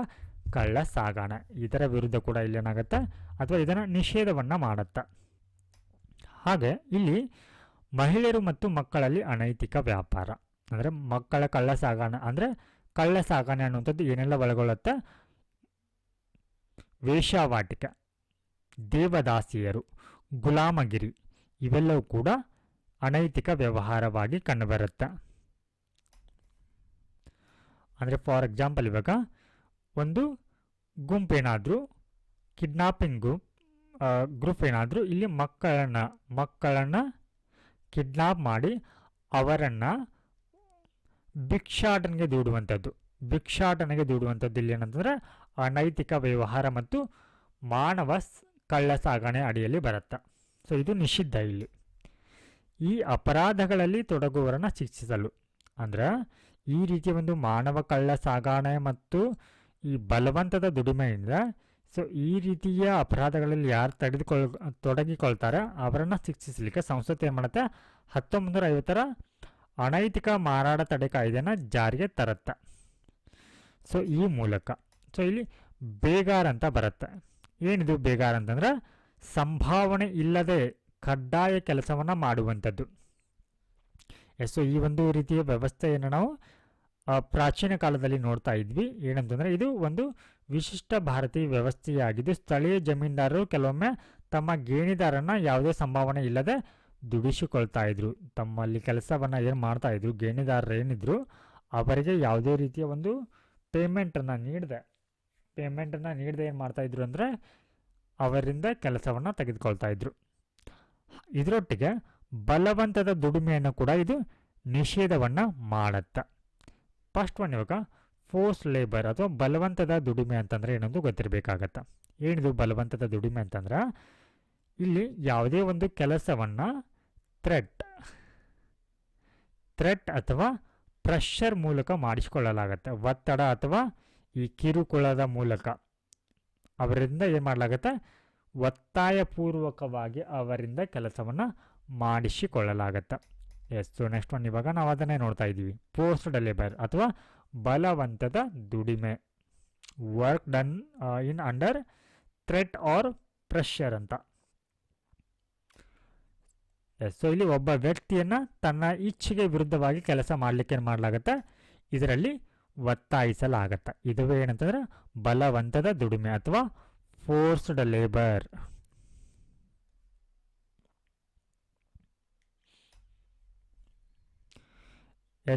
[SPEAKER 1] ಕಳ್ಳ ಸಾಗಣೆ. ಇದರ ವಿರುದ್ಧ ಕೂಡ ಇಲ್ಲಿ ಏನಾಗುತ್ತೆ, ಅಥವಾ ಇದನ್ನು ನಿಷೇಧವನ್ನು ಮಾಡುತ್ತೆ. ಹಾಗೆ ಇಲ್ಲಿ ಮಹಿಳೆಯರು ಮತ್ತು ಮಕ್ಕಳಲ್ಲಿ ಅನೈತಿಕ ವ್ಯಾಪಾರ, ಅಂದರೆ ಮಕ್ಕಳ ಕಳ್ಳ ಸಾಗಣೆ, ಅಂದರೆ ಕಳ್ಳ ಸಾಗಣೆ ಅನ್ನುವಂಥದ್ದು ಏನೆಲ್ಲ ಒಳಗೊಳ್ಳುತ್ತೆ, ವೇಶ್ಯಾವಾಟಿಕೆ, ದೇವದಾಸಿಯರು, ಗುಲಾಮಗಿರಿ, ಇವೆಲ್ಲವೂ ಕೂಡ ಅನೈತಿಕ ವ್ಯವಹಾರವಾಗಿ ಕಂಡುಬರುತ್ತೆ. ಅಂದರೆ ಫಾರ್ ಎಕ್ಸಾಂಪಲ್, ಇವಾಗ ಒಂದು ಗುಂಪೇನಾದರೂ ಕಿಡ್ನಾಪಿಂಗ್ ಗ್ರೂಪ್ ಏನಾದರೂ ಇಲ್ಲಿ ಮಕ್ಕಳನ್ನು ಕಿಡ್ನಾಪ್ ಮಾಡಿ ಅವರನ್ನು ಭಿಕ್ಷಾಟನೆಗೆ ದೂಡುವಂಥದ್ದು ಇಲ್ಲಿ ಏನಂತಂದರೆ ಅನೈತಿಕ ವ್ಯವಹಾರ ಮತ್ತು ಮಾನವ ಕಳ್ಳ ಸಾಗಣೆ ಅಡಿಯಲ್ಲಿ ಬರುತ್ತೆ. ಸೊ ಇದು ನಿಷಿದ್ಧ. ಇಲ್ಲಿ ಈ ಅಪರಾಧಗಳಲ್ಲಿ ತೊಡಗುವವರನ್ನು ಶಿಕ್ಷಿಸಲು, ಅಂದರೆ ಈ ರೀತಿಯ ಒಂದು ಮಾನವ ಕಳ್ಳ ಸಾಗಣೆ ಮತ್ತು ಈ ಬಲವಂತದ ದುಡಿಮೆಯಿಂದ ಸೊ ಈ ರೀತಿಯ ಅಪರಾಧಗಳಲ್ಲಿ ಯಾರು ತೊಡಗಿಕೊಳ್ತಾರೆ ಅವರನ್ನು ಶಿಕ್ಷಿಸಲಿಕ್ಕೆ ಸಂಸತ್ತು ಏನು ಮಾಡುತ್ತೆ, 1950ರ ಅನೈತಿಕ ಮಾರಾಟ ತಡೆ ಕಾಯ್ದೆಯನ್ನು ಜಾರಿಗೆ ತರುತ್ತೆ. ಸೊ ಈ ಮೂಲಕ ಸೊ ಇಲ್ಲಿ ಬೇಗಾರ್ ಅಂತ ಬರುತ್ತೆ. ಏನಿದು ಬೇಗಾರ್ ಅಂತಂದ್ರೆ ಸಂಭಾವನೆ ಇಲ್ಲದೆ ಕಡ್ಡಾಯ ಕೆಲಸವನ್ನು ಮಾಡುವಂಥದ್ದು. ಸೊ ಈ ಒಂದು ರೀತಿಯ ವ್ಯವಸ್ಥೆಯನ್ನು ನಾವು ಪ್ರಾಚೀನ ಕಾಲದಲ್ಲಿ ನೋಡ್ತಾ ಇದ್ವಿ. ಏನಂತಂದರೆ ಇದು ಒಂದು ವಿಶಿಷ್ಟ ಭಾರತೀಯ ವ್ಯವಸ್ಥೆಯಾಗಿದ್ದು ಸ್ಥಳೀಯ ಜಮೀನ್ದಾರರು ಕೆಲವೊಮ್ಮೆ ತಮ್ಮ ಗೇಣಿದಾರನ್ನು ಯಾವುದೇ ಸಂಭಾವನೆ ಇಲ್ಲದೆ ದುಡಿಸಿಕೊಳ್ತಾ ಇದ್ರು. ತಮ್ಮಲ್ಲಿ ಕೆಲಸವನ್ನು ಏನು ಮಾಡ್ತಾಯಿದ್ರು, ಗೇಣಿದಾರರು ಏನಿದ್ರು ಅವರಿಗೆ ಯಾವುದೇ ರೀತಿಯ ಒಂದು ಪೇಮೆಂಟನ್ನು ನೀಡದೆ ಏನು ಮಾಡ್ತಾಯಿದ್ರು ಅಂದರೆ ಅವರಿಂದ ಕೆಲಸವನ್ನು ತೆಗೆದುಕೊಳ್ತಾ ಇದ್ರು. ಇದರೊಟ್ಟಿಗೆ ಬಲವಂತದ ದುಡಿಮೆಯನ್ನು ಕೂಡ ಇದು ನಿಷೇಧವನ್ನು ಮಾಡುತ್ತೆ. ಫಸ್ಟ್ ಒನ್, ಇವಾಗ ಫೋರ್ಸ್ ಲೇಬರ್ ಅಥವಾ ಬಲವಂತದ ದುಡಿಮೆ ಅಂತಂದರೆ ಏನೊಂದು ಗೊತ್ತಿರಬೇಕಾಗತ್ತೆ. ಏನಿದು ಬಲವಂತದ ದುಡಿಮೆ ಅಂತಂದ್ರೆ ಇಲ್ಲಿ ಯಾವುದೇ ಒಂದು ಕೆಲಸವನ್ನು ಥ್ರೆಟ್ ಅಥವಾ ಪ್ರೆಷರ್ ಮೂಲಕ ಮಾಡಿಸಿಕೊಳ್ಳಲಾಗತ್ತೆ. ಒತ್ತಡ ಅಥವಾ ಈ ಕಿರುಕುಳದ ಮೂಲಕ ಅವರಿಂದ ಏನು ಮಾಡಲಾಗತ್ತೆ, ಒತ್ತಾಯಪೂರ್ವಕವಾಗಿ ಅವರಿಂದ ಕೆಲಸವನ್ನು ಮಾಡಿಸಿಕೊಳ್ಳಲಾಗತ್ತೆ. ಸೊ ನೆಕ್ಸ್ಟ್ ಒನ್, ಇವಾಗ ನಾವು ಅದನ್ನೇ ನೋಡ್ತಾ ಇದ್ದೀವಿ, ಫೋರ್ಸ್ಡ್ ಲೇಬರ್ ಅಥವಾ ಬಲವಂತದ ದುಡಿಮೆ, work done in under threat or pressure ಅಂತ. ಸೊ ಇಲ್ಲಿ ಒಬ್ಬ ವ್ಯಕ್ತಿಯನ್ನು ತನ್ನ ಇಚ್ಛೆಗೆ ವಿರುದ್ಧವಾಗಿ ಕೆಲಸ ಮಾಡಲಿಕ್ಕೆ ಏನು ಮಾಡಲಾಗತ್ತೆ, ಇದರಲ್ಲಿ ಒತ್ತಾಯಿಸಲಾಗತ್ತೆ. ಇದುವೇ ಏನಂತಂದ್ರೆ ಬಲವಂತದ ದುಡಿಮೆ ಅಥವಾ ಫೋರ್ಸ್ಡ್ ಲೇಬರ್.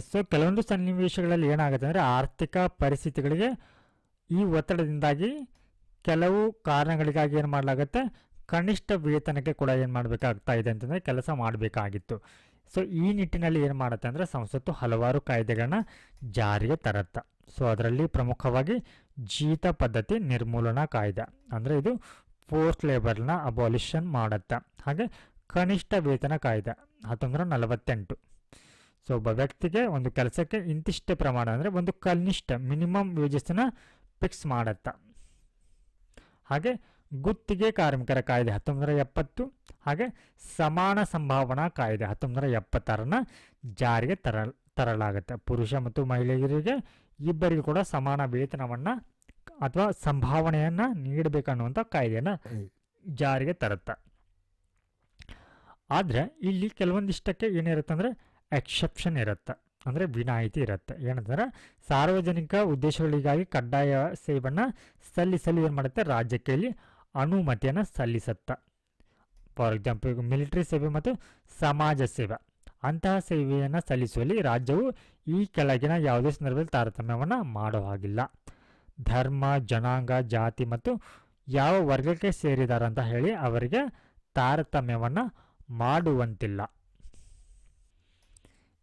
[SPEAKER 1] ಸೊ ಕೆಲವೊಂದು ಸನ್ನಿವೇಶಗಳಲ್ಲಿ ಏನಾಗುತ್ತೆ ಅಂದರೆ ಆರ್ಥಿಕ ಪರಿಸ್ಥಿತಿಗಳಿಗೆ ಈ ಒತ್ತಡದಿಂದಾಗಿ ಕೆಲವು ಕಾರಣಗಳಿಗಾಗಿ ಏನು ಮಾಡಲಾಗುತ್ತೆ, ಕನಿಷ್ಠ ವೇತನಕ್ಕೆ ಕೂಡ ಏನು ಮಾಡಬೇಕಾಗ್ತಾ ಇದೆ ಅಂತಂದರೆ ಕೆಲಸ ಮಾಡಬೇಕಾಗಿತ್ತು. ಸೊ ಈ ನಿಟ್ಟಿನಲ್ಲಿ ಏನು ಮಾಡುತ್ತೆ ಅಂದರೆ ಸಂಸತ್ತು ಹಲವಾರು ಕಾಯ್ದೆಗಳನ್ನ ಜಾರಿಗೆ ತರುತ್ತೆ. ಸೊ ಅದರಲ್ಲಿ ಪ್ರಮುಖವಾಗಿ ಜೀತ ಪದ್ಧತಿ ನಿರ್ಮೂಲನಾ ಕಾಯ್ದೆ, ಅಂದರೆ ಇದು ಫೋರ್ಸ್ ಲೇಬರ್ನ ಅಬಾಲಿಷನ್ ಮಾಡುತ್ತೆ. ಹಾಗೆ ಕನಿಷ್ಠ ವೇತನ ಕಾಯ್ದೆ 1948. ಸೊ ಒಬ್ಬ ವ್ಯಕ್ತಿಗೆ ಒಂದು ಕೆಲಸಕ್ಕೆ ಇಂತಿಷ್ಟೇ ಪ್ರಮಾಣ ಅಂದರೆ ಒಂದು ಕನಿಷ್ಠ ಮಿನಿಮಮ್ ವೇಜಸ್ನ ಫಿಕ್ಸ್ ಮಾಡುತ್ತೆ. ಹಾಗೆ ಗುತ್ತಿಗೆ ಕಾರ್ಮಿಕರ ಕಾಯ್ದೆ 1970, ಹಾಗೆ ಸಮಾನ ಸಂಭಾವನಾ ಕಾಯ್ದೆ 1976 ಜಾರಿಗೆ ತರಲಾಗುತ್ತೆ. ಪುರುಷ ಮತ್ತು ಮಹಿಳೆಯರಿಗೆ ಇಬ್ಬರಿಗೂ ಕೂಡ ಸಮಾನ ವೇತನವನ್ನು ಅಥವಾ ಸಂಭಾವನೆಯನ್ನು ನೀಡಬೇಕನ್ನುವಂಥ ಕಾಯ್ದೆಯನ್ನು ಜಾರಿಗೆ ತರುತ್ತೆ. ಆದರೆ ಇಲ್ಲಿ ಕೆಲವೊಂದಿಷ್ಟಕ್ಕೆ ಏನಿರುತ್ತೆ ಅಂದರೆ ಎಕ್ಸೆಪ್ಷನ್ ಇರುತ್ತೆ, ಅಂದರೆ ವಿನಾಯಿತಿ ಇರುತ್ತೆ. ಏನಂತಂದರೆ ಸಾರ್ವಜನಿಕ ಉದ್ದೇಶಗಳಿಗಾಗಿ ಕಡ್ಡಾಯ ಸೇವೆಯನ್ನು ಸಲ್ಲಿಸಲು ಏನು ಮಾಡುತ್ತೆ, ರಾಜ್ಯಕ್ಕೆ ಇಲ್ಲಿ ಅನುಮತಿಯನ್ನು ಸಲ್ಲಿಸುತ್ತೆ. ಫಾರ್ ಎಕ್ಸಾಂಪಲ್ ಮಿಲಿಟರಿ ಸೇವೆ ಮತ್ತು ಸಮಾಜ ಸೇವೆ, ಅಂತಹ ಸೇವೆಯನ್ನು ಸಲ್ಲಿಸುವಲ್ಲಿ ರಾಜ್ಯವು ಈ ಕೆಳಗಿನ ಯಾವುದೇ ಸಂದರ್ಭದಲ್ಲಿ ತಾರತಮ್ಯವನ್ನು ಮಾಡೋ ಹಾಗಿಲ್ಲ. ಧರ್ಮ, ಜನಾಂಗ, ಜಾತಿ ಮತ್ತು ಯಾವ ವರ್ಗಕ್ಕೆ ಸೇರಿದಾರೆ ಅಂತ ಹೇಳಿ ಅವರಿಗೆ ತಾರತಮ್ಯವನ್ನು ಮಾಡುವಂತಿಲ್ಲ.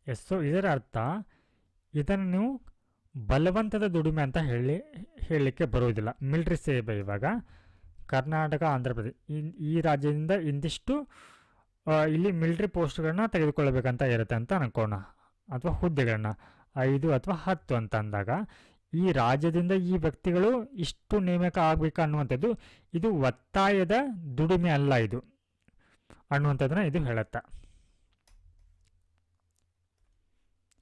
[SPEAKER 1] ಸೊ ಇದರ ಅರ್ಥ ಇದನ್ನು ನೀವು ಬಲವಂತದ ದುಡಿಮೆ ಅಂತ ಹೇಳಲಿಕ್ಕೆ ಬರುವುದಿಲ್ಲ. ಮಿಲಿಟರಿ ಸೇವೆ ಇವಾಗ ಕರ್ನಾಟಕ, ಆಂಧ್ರ ಪ್ರದೇಶ ಈ ರಾಜ್ಯದಿಂದ ಇಂದಿಷ್ಟು ಇಲ್ಲಿ ಮಿಲಿಟರಿ ಪೋಸ್ಟ್ಗಳನ್ನ ತೆಗೆದುಕೊಳ್ಳಬೇಕಂತ ಇರುತ್ತೆ ಅಂತ ಅನ್ಕೋಣ, ಅಥವಾ ಹುದ್ದೆಗಳನ್ನ 5 ಅಥವಾ 10 ಅಂತ ಅಂದಾಗ ಈ ರಾಜ್ಯದಿಂದ ಈ ವ್ಯಕ್ತಿಗಳು ಇಷ್ಟು ನೇಮಕ ಆಗಬೇಕು ಅನ್ನುವಂಥದ್ದು ಇದು ಒತ್ತಾಯದ ದುಡಿಮೆ ಅಲ್ಲ ಇದು ಅನ್ನುವಂಥದ್ದನ್ನ ಇದು ಹೇಳುತ್ತೆ.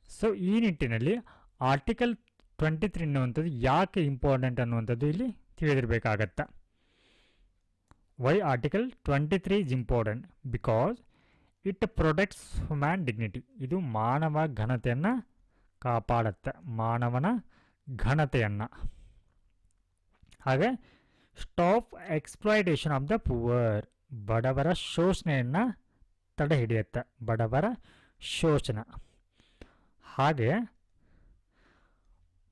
[SPEAKER 1] ಸೊ ಈ ನಿಟ್ಟಿನಲ್ಲಿ ಆರ್ಟಿಕಲ್ 23 ಅನ್ನುವಂಥದ್ದು ಯಾಕೆ ಇಂಪಾರ್ಟೆಂಟ್ ಅನ್ನುವಂಥದ್ದು ಇಲ್ಲಿ ತಿಳಿದಿರಬೇಕಾಗತ್ತೆ. Why article 23 is important? Because it protects human dignity. ಇದು ಮಾನವ ಘನತೆಯನ್ನು ಕಾಪಾಡುತ್ತೆ, ಮಾನವನ ಘನತೆಯನ್ನು. ಹಾಗೆ stop exploitation of the poor, ಬಡವರ ಶೋಷಣೆಯನ್ನು ತಡೆ ಹಿಡಿಯುತ್ತೆ, ಬಡವರ ಶೋಷಣೆ. ಹಾಗೆ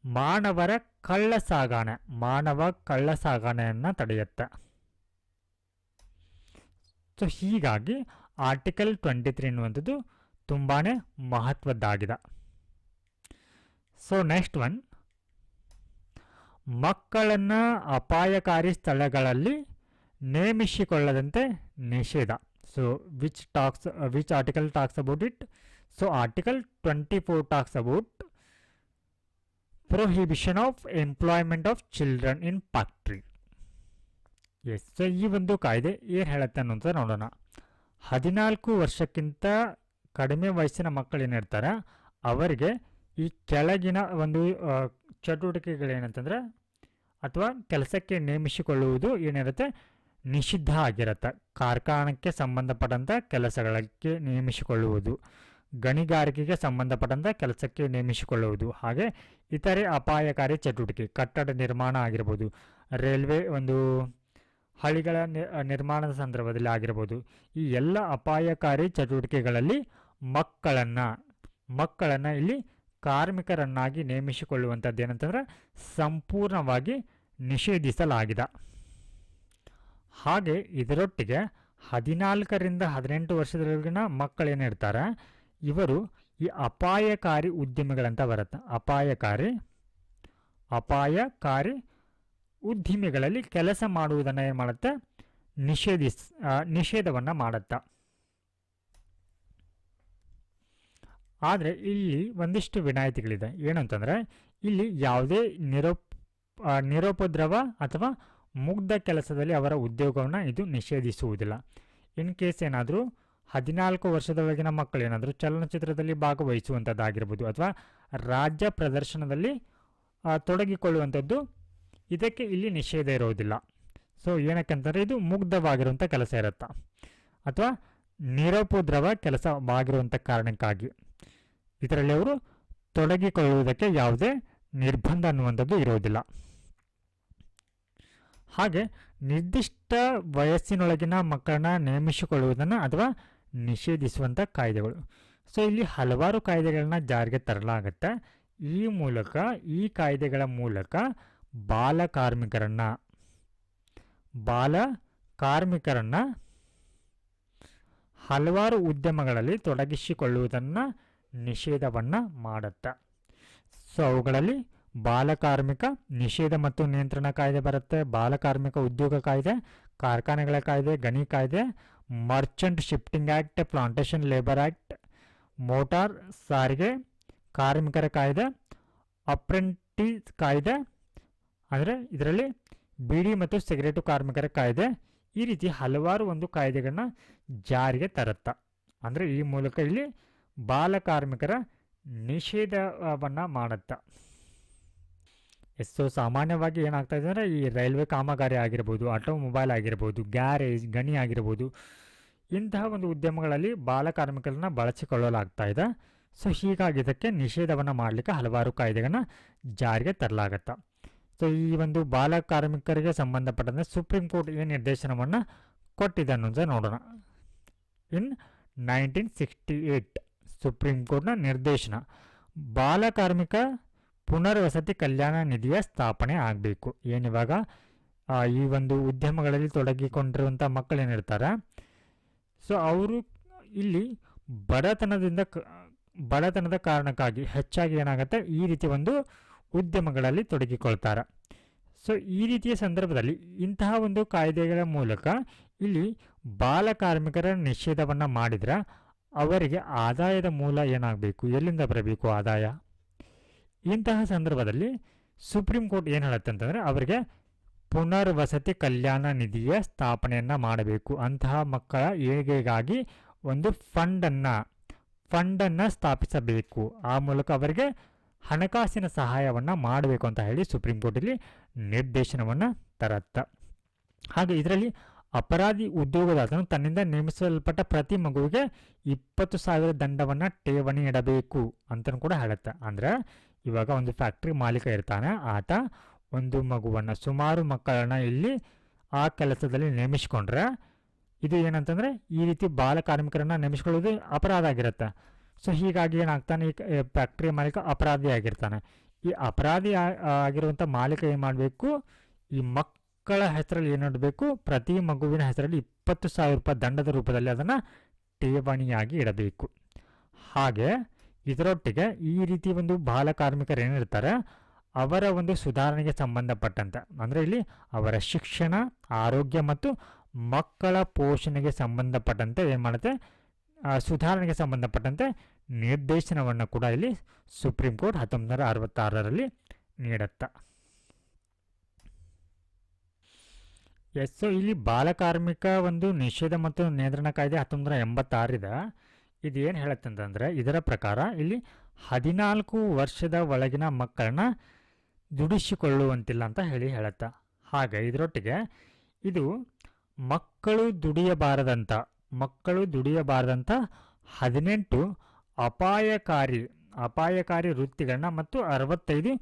[SPEAKER 1] ಮಾನವ ಕಳ್ಳ ಸಾಗಣೆಯನ್ನು ತಡೆಯುತ್ತೆ. ಸೊ ಹೀಗಾಗಿ ಆರ್ಟಿಕಲ್ 23 ಅನ್ನುವಂಥದ್ದು ತುಂಬಾ ಮಹತ್ವದ್ದಾಗಿದೆ. ಸೊ ನೆಕ್ಸ್ಟ್ ಒನ್, ಮಕ್ಕಳನ್ನು ಅಪಾಯಕಾರಿ ಸ್ಥಳಗಳಲ್ಲಿ ನೇಮಿಸಿಕೊಳ್ಳದಂತೆ ನಿಷೇಧ. So which article talks about it? So article 24 talks about prohibition of employment of children in factory. Yes, so ಈ ಒಂದು ಕಾಯ್ದೆ ಏನು ಹೇಳುತ್ತೆ ಅನ್ನೋಂಥ ನೋಡೋಣ. 14 ವರ್ಷಕ್ಕಿಂತ ಕಡಿಮೆ ವಯಸ್ಸಿನ ಮಕ್ಕಳು ಏನಿರ್ತಾರೆ ಅವರಿಗೆ ಈ ಕೆಳಗಿನ ಒಂದು ಚಟುವಟಿಕೆಗಳೇನಂತಂದರೆ ಅಥವಾ ಕೆಲಸಕ್ಕೆ ನೇಮಿಸಿಕೊಳ್ಳುವುದು ಏನಿರುತ್ತೆ ನಿಷಿದ್ಧ ಆಗಿರುತ್ತೆ. ಕಾರ್ಖಾನೆಗೆ ಸಂಬಂಧಪಟ್ಟಂಥ ಕೆಲಸಗಳಿಗೆ ನೇಮಿಸಿಕೊಳ್ಳುವುದು, ಗಣಿಗಾರಿಕೆಗೆ ಸಂಬಂಧಪಟ್ಟಂಥ ಕೆಲಸಕ್ಕೆ ನೇಮಿಸಿಕೊಳ್ಳುವುದು, ಹಾಗೆ ಇತರೆ ಅಪಾಯಕಾರಿ ಚಟುವಟಿಕೆ, ಕಟ್ಟಡ ನಿರ್ಮಾಣ ಆಗಿರ್ಬೋದು, ರೈಲ್ವೆ ಒಂದು ಹಳಿಗಳ ನಿರ್ಮಾಣದ ಸಂದರ್ಭದಲ್ಲಿ ಆಗಿರ್ಬೋದು, ಈ ಎಲ್ಲ ಅಪಾಯಕಾರಿ ಚಟುವಟಿಕೆಗಳಲ್ಲಿ ಮಕ್ಕಳನ್ನು ಇಲ್ಲಿ ಕಾರ್ಮಿಕರನ್ನಾಗಿ ನೇಮಿಸಿಕೊಳ್ಳುವಂಥದ್ದು ಏನಂತಂದರೆ ಸಂಪೂರ್ಣವಾಗಿ ನಿಷೇಧಿಸಲಾಗಿದೆ. ಹಾಗೆ ಇದರೊಟ್ಟಿಗೆ 14ರಿಂದ 18 ವರ್ಷದವರೆಗಿನ ಮಕ್ಕಳೇನಿರ್ತಾರೆ ಇವರು ಈ ಅಪಾಯಕಾರಿ ಉದ್ಯಮಿಗಳಂತ ಬರುತ್ತೆ. ಅಪಾಯಕಾರಿ ಉದ್ದಿಮೆಗಳಲ್ಲಿ ಕೆಲಸ ಮಾಡುವುದನ್ನು ಏನು ಮಾಡುತ್ತೆ, ನಿಷೇಧವನ್ನು ಮಾಡುತ್ತೆ. ಆದರೆ ಇಲ್ಲಿ ಒಂದಿಷ್ಟು ವಿನಾಯಿತಿಗಳಿದೆ. ಏನಂತಂದರೆ ಇಲ್ಲಿ ಯಾವುದೇ ನಿರುಪದ್ರವ ಅಥವಾ ಮುಗ್ಧ ಕೆಲಸದಲ್ಲಿ ಅವರ ಉದ್ಯೋಗವನ್ನು ಇದು ನಿಷೇಧಿಸುವುದಿಲ್ಲ. ಇನ್ ಕೇಸ್ ಏನಾದರೂ 14 ವರ್ಷದೊಳಗಿನ ಮಕ್ಕಳು ಏನಾದರೂ ಚಲನಚಿತ್ರದಲ್ಲಿ ಭಾಗವಹಿಸುವಂಥದ್ದಾಗಿರ್ಬೋದು ಅಥವಾ ರಾಜ್ಯ ಪ್ರದರ್ಶನದಲ್ಲಿ ತೊಡಗಿಕೊಳ್ಳುವಂಥದ್ದು, ಇದಕ್ಕೆ ಇಲ್ಲಿ ನಿಷೇಧ ಇರೋದಿಲ್ಲ. ಸೊ ಏನಕ್ಕಂತಂದರೆ ಇದು ಮುಗ್ಧವಾಗಿರುವಂಥ ಕೆಲಸ ಇರುತ್ತೆ ಅಥವಾ ನಿರುಪದ್ರವ ಕೆಲಸವಾಗಿರುವಂಥ ಕಾರಣಕ್ಕಾಗಿ ಇದರಲ್ಲಿ ಅವರು ತೊಡಗಿಕೊಳ್ಳುವುದಕ್ಕೆ ಯಾವುದೇ ನಿರ್ಬಂಧ ಅನ್ನುವಂಥದ್ದು ಇರೋದಿಲ್ಲ. ಹಾಗೆ ನಿರ್ದಿಷ್ಟ ವಯಸ್ಸಿನೊಳಗಿನ ಮಕ್ಕಳನ್ನ ನೇಮಿಸಿಕೊಳ್ಳುವುದನ್ನು ಅಥವಾ ನಿಷೇಧಿಸುವಂಥ ಕಾಯ್ದೆಗಳು. ಸೊ ಇಲ್ಲಿ ಹಲವಾರು ಕಾಯ್ದೆಗಳನ್ನ ಜಾರಿಗೆ ತರಲಾಗುತ್ತೆ. ಈ ಕಾಯ್ದೆಗಳ ಮೂಲಕ ಬಾಲ ಕಾರ್ಮಿಕರನ್ನ ಹಲವಾರು ಉದ್ಯಮಗಳಲ್ಲಿ ತೊಡಗಿಸಿಕೊಳ್ಳುವುದನ್ನು ನಿಷೇಧವನ್ನು ಮಾಡುತ್ತೆ. ಸೊ ಅವುಗಳಲ್ಲಿ ಬಾಲಕಾರ್ಮಿಕ ನಿಷೇಧ ಮತ್ತು ನಿಯಂತ್ರಣ ಕಾಯ್ದೆ ಬರುತ್ತೆ, ಬಾಲಕಾರ್ಮಿಕ ಉದ್ಯೋಗ ಕಾಯ್ದೆ, ಕಾರ್ಖಾನೆಗಳ ಕಾಯ್ದೆ, ಗಣಿ ಕಾಯ್ದೆ, Merchant shifting act, plantation labour act, motor ಸಾರಿಗೆ ಕಾರ್ಮಿಕರ ಕಾಯ್ದೆ, ಅಪ್ರೆಂಟಿಸ್ ಕಾಯ್ದೆ, ಅಂದರೆ ಇದರಲ್ಲಿ ಬೀಡಿ ಮತ್ತು ಸಿಗರೇಟು ಕಾರ್ಮಿಕರ ಕಾಯ್ದೆ. ಈ ರೀತಿ ಹಲವಾರು ಒಂದು ಕಾಯ್ದೆಗಳನ್ನ ಜಾರಿಗೆ ತರುತ್ತಾ. ಅಂದರೆ ಈ ಮೂಲಕ ಇಲ್ಲಿ ಬಾಲಕಾರ್ಮಿಕರ ನಿಷೇಧವನ್ನು ಮಾಡುತ್ತಾ. ಸೊ ಸಾಮಾನ್ಯವಾಗಿ ಏನಾಗ್ತಾ ಇದೆ ಅಂದರೆ ಈ ರೈಲ್ವೆ ಕಾಮಗಾರಿ ಆಗಿರ್ಬೋದು, ಆಟೋಮೊಬೈಲ್ ಆಗಿರ್ಬೋದು, ಗ್ಯಾರೇಜ್, ಗಣಿ ಆಗಿರ್ಬೋದು, ಇಂತಹ ಒಂದು ಉದ್ಯಮಗಳಲ್ಲಿ ಬಾಲಕಾರ್ಮಿಕರನ್ನ ಬಳಸಿಕೊಳ್ಳಲಾಗ್ತಾ ಇದೆ. ಸೊ ಹೀಗಾಗಿ ಇದಕ್ಕೆ ನಿಷೇಧವನ್ನು ಮಾಡಲಿಕ್ಕೆ ಹಲವಾರು ಕಾಯ್ದೆಗಳನ್ನ ಜಾರಿಗೆ ತರಲಾಗತ್ತೆ. ಸೊ ಈ ಒಂದು ಬಾಲಕಾರ್ಮಿಕರಿಗೆ ಸಂಬಂಧಪಟ್ಟಂತೆ ಸುಪ್ರೀಂ ಕೋರ್ಟ್ ಏನು ನಿರ್ದೇಶನವನ್ನು ಕೊಟ್ಟಿದೆ ಅನ್ನೋದು ನೋಡೋಣ. ಇನ್ 1968 ಸುಪ್ರೀಂ ಕೋರ್ಟ್ನ ನಿರ್ದೇಶನ, ಬಾಲಕಾರ್ಮಿಕ ಪುನರ್ವಸತಿ ಕಲ್ಯಾಣ ನಿಧಿಯ ಸ್ಥಾಪನೆ ಆಗಬೇಕು. ಏನಿವಾಗ ಈ ಒಂದು ಉದ್ಯಮಗಳಲ್ಲಿ ತೊಡಗಿಕೊಂಡಿರುವಂಥ ಮಕ್ಕಳೇನಿರ್ತಾರೆ, ಸೊ ಅವರು ಇಲ್ಲಿ ಬಡತನದ ಕಾರಣಕ್ಕಾಗಿ ಹೆಚ್ಚಾಗಿ ಏನಾಗುತ್ತೆ ಈ ರೀತಿ ಒಂದು ಉದ್ಯಮಗಳಲ್ಲಿ ತೊಡಗಿಕೊಳ್ತಾರೆ. ಸೊ ಈ ರೀತಿಯ ಸಂದರ್ಭದಲ್ಲಿ ಇಂತಹ ಒಂದು ಕಾಯ್ದೆಗಳ ಮೂಲಕ ಇಲ್ಲಿ ಬಾಲಕಾರ್ಮಿಕರ ನಿಷೇಧವನ್ನು ಮಾಡಿದರೆ ಅವರಿಗೆ ಆದಾಯದ ಮೂಲ ಏನಾಗಬೇಕು, ಎಲ್ಲಿಂದ ಬರಬೇಕು ಆದಾಯ? ಇಂತಹ ಸಂದರ್ಭದಲ್ಲಿ ಸುಪ್ರೀಂ ಕೋರ್ಟ್ ಏನು ಹೇಳುತ್ತೆ ಅಂತಂದರೆ ಅವರಿಗೆ ಪುನರ್ವಸತಿ ಕಲ್ಯಾಣ ನಿಧಿಯ ಸ್ಥಾಪನೆಯನ್ನು ಮಾಡಬೇಕು. ಅಂತಹ ಮಕ್ಕಳ ಏಳಿಗೆಗಾಗಿ ಒಂದು ಫಂಡನ್ನು ಸ್ಥಾಪಿಸಬೇಕು. ಆ ಮೂಲಕ ಅವರಿಗೆ ಹಣಕಾಸಿನ ಸಹಾಯವನ್ನು ಮಾಡಬೇಕು ಅಂತ ಹೇಳಿ ಸುಪ್ರೀಂ ಕೋರ್ಟಲ್ಲಿ ನಿರ್ದೇಶನವನ್ನು ತರತ್ತ. ಹಾಗೆ ಇದರಲ್ಲಿ ಅಪರಾಧಿ ಉದ್ಯೋಗದಾತನು ತನ್ನಿಂದ ನೇಮಿಸಲ್ಪಟ್ಟ ಪ್ರತಿ ಮಗುವಿಗೆ 20,000 ದಂಡವನ್ನು ಠೇವಣಿ ಇಡಬೇಕು ಅಂತಲೂ ಕೂಡ ಹೇಳುತ್ತೆ. ಅಂದರೆ ಇವಾಗ ಒಂದು ಫ್ಯಾಕ್ಟ್ರಿ ಮಾಲೀಕ ಇರ್ತಾನೆ, ಆತ ಒಂದು ಮಗುವನ್ನು, ಸುಮಾರು ಮಕ್ಕಳನ್ನು ಇಲ್ಲಿ ಆ ಕೆಲಸದಲ್ಲಿ ನೇಮಿಸಿಕೊಂಡ್ರೆ ಇದು ಏನಂತಂದರೆ ಈ ರೀತಿ ಬಾಲಕಾರ್ಮಿಕರನ್ನು ನೇಮಿಸಿಕೊಳ್ಳೋದು ಅಪರಾಧ ಆಗಿರುತ್ತೆ. ಸೊ ಹೀಗಾಗಿ ಏನಾಗ್ತಾನೆ, ಈ ಫ್ಯಾಕ್ಟ್ರಿ ಮಾಲೀಕ ಅಪರಾಧಿ ಆಗಿರ್ತಾನೆ. ಈ ಅಪರಾಧಿ ಆಗಿರುವಂಥ ಮಾಲೀಕ ಏನು ಮಾಡಬೇಕು, ಈ ಮಕ್ಕಳ ಹೆಸರಲ್ಲಿ ಏನು ಇಡಬೇಕು, ಪ್ರತಿ ಮಗುವಿನ ಹೆಸರಲ್ಲಿ 20,000 ರೂಪಾಯಿ ದಂಡದ ರೂಪದಲ್ಲಿ ಅದನ್ನು ಠೇವಣಿಯಾಗಿ ಇಡಬೇಕು. ಹಾಗೆ ಇದರೊಟ್ಟಿಗೆ ಈ ರೀತಿ ಒಂದು ಬಾಲಕಾರ್ಮಿಕರು ಏನಿರ್ತಾರೆ ಅವರ ಒಂದು ಸುಧಾರಣೆಗೆ ಸಂಬಂಧಪಟ್ಟಂತೆ, ಅಂದರೆ ಇಲ್ಲಿ ಅವರ ಶಿಕ್ಷಣ, ಆರೋಗ್ಯ ಮತ್ತು ಮಕ್ಕಳ ಪೋಷಣೆಗೆ ಸಂಬಂಧಪಟ್ಟಂತೆ ಏನು ಮಾಡುತ್ತೆ, ಸುಧಾರಣೆಗೆ ಸಂಬಂಧಪಟ್ಟಂತೆ ನಿರ್ದೇಶನವನ್ನು ಕೂಡ ಇಲ್ಲಿ ಸುಪ್ರೀಂ ಕೋರ್ಟ್ 1966ರಲ್ಲಿ ನೀಡುತ್ತೆ. ಸೊ ಇಲ್ಲಿ ಬಾಲಕಾರ್ಮಿಕ ಒಂದು ನಿಷೇಧ ಮತ್ತು ನಿಯಂತ್ರಣ ಕಾಯ್ದೆ 1986 ಇದೆ. ಇದು ಏನು ಹೇಳುತ್ತೆ ಅಂತಂದರೆ ಇದರ ಪ್ರಕಾರ ಇಲ್ಲಿ 14 ವರ್ಷದ ಒಳಗಿನ ಮಕ್ಕಳನ್ನ ದುಡಿಸಿಕೊಳ್ಳುವಂತಿಲ್ಲ ಅಂತ ಹೇಳುತ್ತೆ. ಹಾಗೆ ಇದರೊಟ್ಟಿಗೆ ಇದು ಮಕ್ಕಳು ದುಡಿಯಬಾರದಂಥ 18 ಅಪಾಯಕಾರಿ ವೃತ್ತಿಗಳನ್ನ ಮತ್ತು 65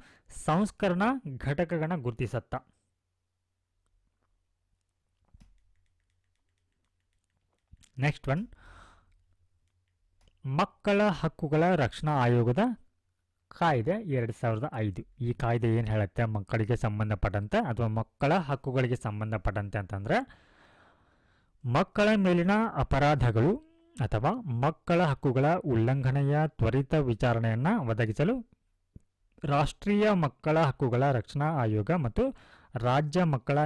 [SPEAKER 1] ಸಂಸ್ಕರಣಾ ಘಟಕಗಳನ್ನ ಗುರುತಿಸುತ್ತಾ. ನೆಕ್ಸ್ಟ್ ಒನ್, ಮಕ್ಕಳ ಹಕ್ಕುಗಳ ರಕ್ಷಣಾ ಆಯೋಗದ ಕಾಯ್ದೆ 2005. ಈ ಕಾಯ್ದೆ ಏನು ಹೇಳುತ್ತೆ ಮಕ್ಕಳಿಗೆ ಸಂಬಂಧಪಟ್ಟಂತೆ ಅಥವಾ ಮಕ್ಕಳ ಹಕ್ಕುಗಳಿಗೆ ಸಂಬಂಧಪಟ್ಟಂತೆ ಅಂತಂದರೆ, ಮಕ್ಕಳ ಮೇಲಿನ ಅಪರಾಧಗಳು ಅಥವಾ ಮಕ್ಕಳ ಹಕ್ಕುಗಳ ಉಲ್ಲಂಘನೆಯ ತ್ವರಿತ ವಿಚಾರಣೆಯನ್ನು ಒದಗಿಸಲು ರಾಷ್ಟ್ರೀಯ ಮಕ್ಕಳ ಹಕ್ಕುಗಳ ರಕ್ಷಣಾ ಆಯೋಗ ಮತ್ತು ರಾಜ್ಯ ಮಕ್ಕಳ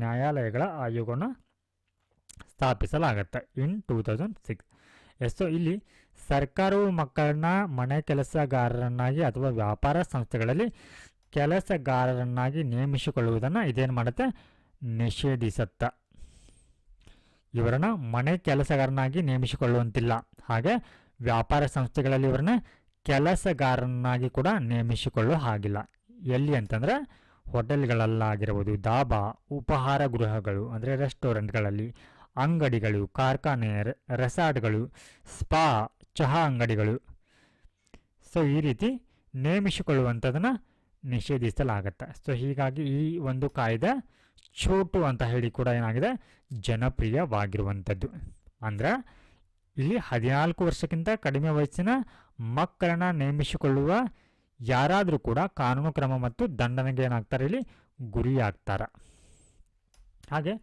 [SPEAKER 1] ನ್ಯಾಯಾಲಯಗಳ ಆಯೋಗವನ್ನು ಸ್ಥಾಪಿಸಲಾಗುತ್ತೆ ಇನ್ 2006. ಸೊ ಇಲ್ಲಿ ಸರ್ಕಾರವು ಮಕ್ಕಳನ್ನ ಮನೆ ಕೆಲಸಗಾರರನ್ನಾಗಿ ಅಥವಾ ವ್ಯಾಪಾರ ಸಂಸ್ಥೆಗಳಲ್ಲಿ ಕೆಲಸಗಾರರನ್ನಾಗಿ ನೇಮಿಸಿಕೊಳ್ಳುವುದನ್ನು ಇದೇನು ಮಾಡುತ್ತೆ, ನಿಷೇಧಿಸುತ್ತೆ. ಇವರನ್ನು ಮನೆ ಕೆಲಸಗಾರನಾಗಿ ನೇಮಿಸಿಕೊಳ್ಳುವಂತಿಲ್ಲ. ಹಾಗೆ ವ್ಯಾಪಾರ ಸಂಸ್ಥೆಗಳಲ್ಲಿ ಇವರನ್ನ ಕೆಲಸಗಾರನಾಗಿ ಕೂಡ ನೇಮಿಸಿಕೊಳ್ಳೋ ಹಾಗಿಲ್ಲ. ಎಲ್ಲಿ ಅಂತಂದರೆ ಹೋಟೆಲ್ಗಳಲ್ಲಾಗಿರ್ಬೋದು, ದಾಬಾ, ಉಪಹಾರ ಗೃಹಗಳು ಅಂದರೆ ರೆಸ್ಟೋರೆಂಟ್ಗಳಲ್ಲಿ, ಅಂಗಡಿಗಳು, ಕಾರ್ಖಾನೆ, ರೆಸಾರ್ಟ್ಗಳು, ಸ್ಪಾ, ಚಹಾ ಅಂಗಡಿಗಳು. ಸೊ ಈ ರೀತಿ ನೇಮಿಸಿಕೊಳ್ಳುವಂಥದ್ದನ್ನು ನಿಷೇಧಿಸಲಾಗತ್ತೆ. ಸೊ ಹೀಗಾಗಿ ಈ ಒಂದು ಕಾಯ್ದೆ ಛೋಟು ಅಂತ ಹೇಳಿ ಕೂಡ ಏನಾಗಿದೆ, ಜನಪ್ರಿಯವಾಗಿರುವಂಥದ್ದು. ಅಂದರೆ ಇಲ್ಲಿ 14 ವರ್ಷಕ್ಕಿಂತ ಕಡಿಮೆ ವಯಸ್ಸಿನ ಮಕ್ಕಳನ್ನು ನೇಮಿಸಿಕೊಳ್ಳುವ ಯಾರಾದರೂ ಕೂಡ ಕಾನೂನು ಕ್ರಮ ಮತ್ತು ದಂಡನೆಗೆ ಏನಾಗ್ತಾರೆ, ಇಲ್ಲಿ ಗುರಿಯಾಗ್ತಾರೆ. ಹಾಗೆ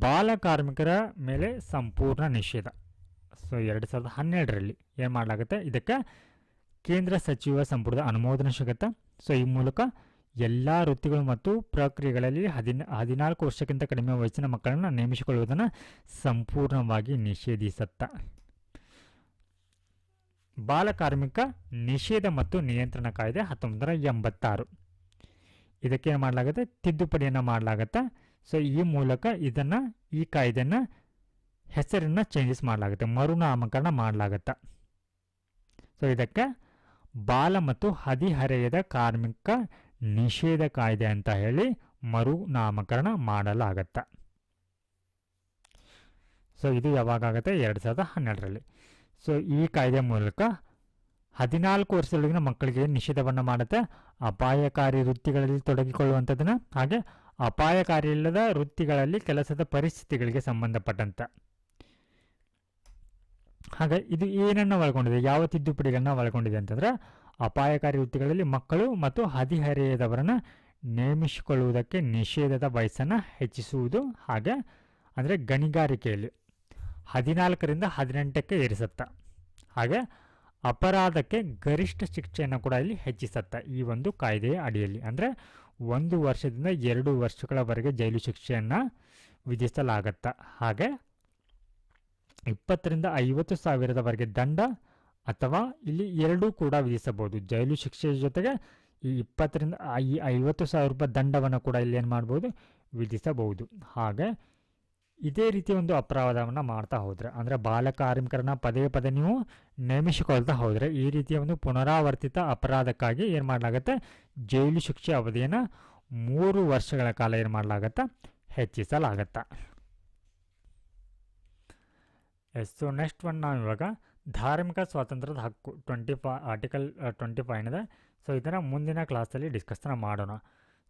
[SPEAKER 1] ಬಾಲಕಾರ್ಮಿಕರ ಮೇಲೆ ಸಂಪೂರ್ಣ ನಿಷೇಧ. ಸೊ 2012ರಲ್ಲಿ ಏನು ಮಾಡಲಾಗುತ್ತೆ, ಇದಕ್ಕೆ ಕೇಂದ್ರ ಸಚಿವ ಸಂಪುಟದ ಅನುಮೋದನೆ ಸಿಗುತ್ತೆ. ಸೊ ಈ ಮೂಲಕ ಎಲ್ಲ ವೃತ್ತಿಗಳು ಮತ್ತು ಪ್ರಕ್ರಿಯೆಗಳಲ್ಲಿ 14 ವರ್ಷಕ್ಕಿಂತ ಕಡಿಮೆ ವಯಸ್ಸಿನ ಮಕ್ಕಳನ್ನು ನೇಮಿಸಿಕೊಳ್ಳುವುದನ್ನು ಸಂಪೂರ್ಣವಾಗಿ ನಿಷೇಧಿಸುತ್ತೆ. ಬಾಲಕಾರ್ಮಿಕ ನಿಷೇಧ ಮತ್ತು ನಿಯಂತ್ರಣ ಕಾಯ್ದೆ 1986, ಇದಕ್ಕೆ ಏನು ಮಾಡಲಾಗುತ್ತೆ, ತಿದ್ದುಪಡಿಯನ್ನು ಮಾಡಲಾಗುತ್ತೆ. ಸೊ ಈ ಮೂಲಕ ಈ ಕಾಯ್ದೆಯನ್ನು ಹೆಸರನ್ನು ಚೇಂಜಸ್ ಮಾಡಲಾಗುತ್ತೆ, ಮರುನಾಮಕರಣ ಮಾಡಲಾಗುತ್ತೆ. ಸೊ ಇದಕ್ಕೆ ಬಾಲ ಮತ್ತು ಹದಿಹರೆಯದ ಕಾರ್ಮಿಕ ನಿಷೇಧ ಕಾಯ್ದೆ ಅಂತ ಹೇಳಿ ಮರುನಾಮಕರಣ ಮಾಡಲಾಗತ್ತೆ. ಸೊ ಇದು ಯಾವಾಗತ್ತೆ, 2012ರಲ್ಲಿ. ಸೊ ಈ ಕಾಯ್ದೆ ಮೂಲಕ 14 ವರ್ಷದೊಳಗಿನ ಮಕ್ಕಳಿಗೆ ನಿಷೇಧವನ್ನು ಮಾಡುತ್ತೆ, ಅಪಾಯಕಾರಿ ವೃತ್ತಿಗಳಲ್ಲಿ ತೊಡಗಿಕೊಳ್ಳುವಂಥದ್ದನ್ನು, ಹಾಗೆ ಅಪಾಯಕಾರಿ ಇಲ್ಲದ ವೃತ್ತಿಗಳಲ್ಲಿ ಕೆಲಸದ ಪರಿಸ್ಥಿತಿಗಳಿಗೆ ಸಂಬಂಧಪಟ್ಟಂತೆ. ಹಾಗೆ ಇದು ಏನನ್ನು ಒಳಗೊಂಡಿದೆ, ಯಾವ ತಿದ್ದುಪಡಿಗಳನ್ನ ಒಳಗೊಂಡಿದೆ ಅಂತಂದರೆ, ಅಪಾಯಕಾರಿ ವೃತ್ತಿಗಳಲ್ಲಿ ಮಕ್ಕಳು ಮತ್ತು ಹದಿಹರೆಯದವರನ್ನು ನೇಮಿಸಿಕೊಳ್ಳುವುದಕ್ಕೆ ನಿಷೇಧದ ವಯಸ್ಸನ್ನು ಹೆಚ್ಚಿಸುವುದು, ಹಾಗೆ ಅಂದರೆ ಗಣಿಗಾರಿಕೆಯಲ್ಲಿ 14ರಿಂದ 18ಕ್ಕೆ ಏರಿಸುತ್ತೆ. ಹಾಗೆ ಅಪರಾಧಕ್ಕೆ ಗರಿಷ್ಠ ಶಿಕ್ಷೆಯನ್ನು ಕೂಡ ಇಲ್ಲಿ ಹೆಚ್ಚಿಸುತ್ತೆ ಈ ಒಂದು ಕಾಯ್ದೆಯ ಅಡಿಯಲ್ಲಿ. ಅಂದರೆ 1 ವರ್ಷದಿಂದ 2 ವರ್ಷಗಳವರೆಗೆ ಜೈಲು ಶಿಕ್ಷೆಯನ್ನು ವಿಧಿಸಲಾಗತ್ತೆ. ಹಾಗೆ 20ರಿಂದ 50 ಸಾವಿರದವರೆಗೆ ದಂಡ, ಅಥವಾ ಇಲ್ಲಿ ಎರಡೂ ಕೂಡ ವಿಧಿಸಬಹುದು. ಜೈಲು ಶಿಕ್ಷೆ ಜೊತೆಗೆ ಈ 20ರಿಂದ 50 ಸಾವಿರ ರೂಪಾಯಿ ದಂಡವನ್ನು ಕೂಡ ಇಲ್ಲಿ ಏನು ಮಾಡ್ಬೋದು, ವಿಧಿಸಬಹುದು. ಹಾಗೆ ಇದೇ ರೀತಿ ಒಂದು ಅಪರಾಧವನ್ನು ಮಾಡ್ತಾ ಹೋದರೆ, ಅಂದರೆ ಬಾಲಕಾರ್ಮಿಕರನ್ನ ಪದೇ ಪದೇ ನೀವು ನೇಮಿಸಿಕೊಳ್ತಾ ಹೋದರೆ, ಈ ರೀತಿಯ ಒಂದು ಪುನರಾವರ್ತಿತ ಅಪರಾಧಕ್ಕಾಗಿ ಏನು ಮಾಡಲಾಗುತ್ತೆ, ಜೈಲು ಶಿಕ್ಷೆ ಅವಧಿಯನ್ನು 3 ವರ್ಷಗಳ ಕಾಲ ಏನು ಮಾಡಲಾಗತ್ತೆ, ಹೆಚ್ಚಿಸಲಾಗತ್ತೆ. ಸೊ ನೆಕ್ಸ್ಟ್ ಒನ್ ನಾವು ಇವಾಗ ಧಾರ್ಮಿಕ ಸ್ವಾತಂತ್ರ್ಯದ ಹಕ್ಕು ಆರ್ಟಿಕಲ್ 25 ಇದೆ. ಸೊ ಇದನ್ನು ಮುಂದಿನ ಕ್ಲಾಸಲ್ಲಿ ಡಿಸ್ಕಸ್ನ ಮಾಡೋಣ.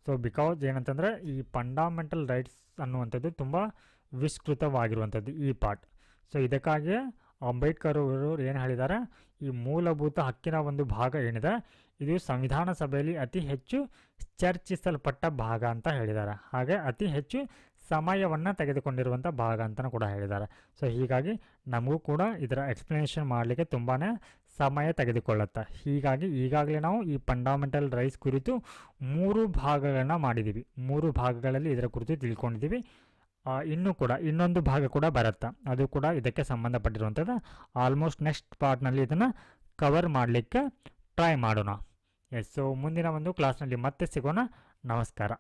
[SPEAKER 1] ಸೊ ಬಿಕಾಸ್ ಏನಂತಂದರೆ ಈ ಫಂಡಮೆಂಟಲ್ ರೈಟ್ಸ್ ಅನ್ನುವಂಥದ್ದು ತುಂಬ ವಿಸ್ತೃತವಾಗಿರುವಂಥದ್ದು ಈ ಪಾರ್ಟ್. ಸೊ ಇದಕ್ಕಾಗಿಯೇ ಅಂಬೇಡ್ಕರ್ ಅವರು ಏನು ಹೇಳಿದ್ದಾರೆ, ಈ ಮೂಲಭೂತ ಹಕ್ಕಿನ ಒಂದು ಭಾಗ ಏನಿದೆ ಇದು ಸಂವಿಧಾನ ಸಭೆಯಲ್ಲಿ ಅತಿ ಹೆಚ್ಚು ಚರ್ಚಿಸಲ್ಪಟ್ಟ ಭಾಗ ಅಂತ ಹೇಳಿದ್ದಾರೆ. ಹಾಗೆ ಅತಿ ಹೆಚ್ಚು ಸಮಯವನ್ನು ತೆಗೆದುಕೊಂಡಿರುವಂಥ ಭಾಗ ಅಂತಲೂ ಕೂಡ ಹೇಳಿದ್ದಾರೆ. ಸೊ ಹೀಗಾಗಿ ನಮಗೂ ಕೂಡ ಇದರ ಎಕ್ಸ್ಪ್ಲನೇಷನ್ ಮಾಡಲಿಕ್ಕೆ ತುಂಬಾ ಸಮಯ ತೆಗೆದುಕೊಳ್ಳುತ್ತೆ. ಹೀಗಾಗಿ ಈಗಾಗಲೇ ನಾವು ಈ ಫಂಡಮೆಂಟಲ್ ರೈಟ್ಸ್ ಕುರಿತು 3 ಭಾಗಗಳನ್ನ ಮಾಡಿದ್ದೀವಿ. 3 ಭಾಗಗಳಲ್ಲಿ ಇದರ ಕುರಿತು ತಿಳ್ಕೊಂಡಿದ್ದೀವಿ. ಇನ್ನೂ ಕೂಡ ಇನ್ನೊಂದು ಭಾಗ ಕೂಡ ಬರುತ್ತೆ, ಅದು ಕೂಡ ಇದಕ್ಕೆ ಸಂಬಂಧಪಟ್ಟಿರುವಂಥದ್ದು. ಆಲ್ಮೋಸ್ಟ್ ನೆಕ್ಸ್ಟ್ ಪಾರ್ಟ್ನಲ್ಲಿ ಇದನ್ನು ಕವರ್ ಮಾಡಲಿಕ್ಕೆ ಟ್ರೈ ಮಾಡೋಣ. ಸೊ ಮುಂದಿನ ಒಂದು ಕ್ಲಾಸ್ನಲ್ಲಿ ಮತ್ತೆ ಸಿಗೋಣ. ನಮಸ್ಕಾರ.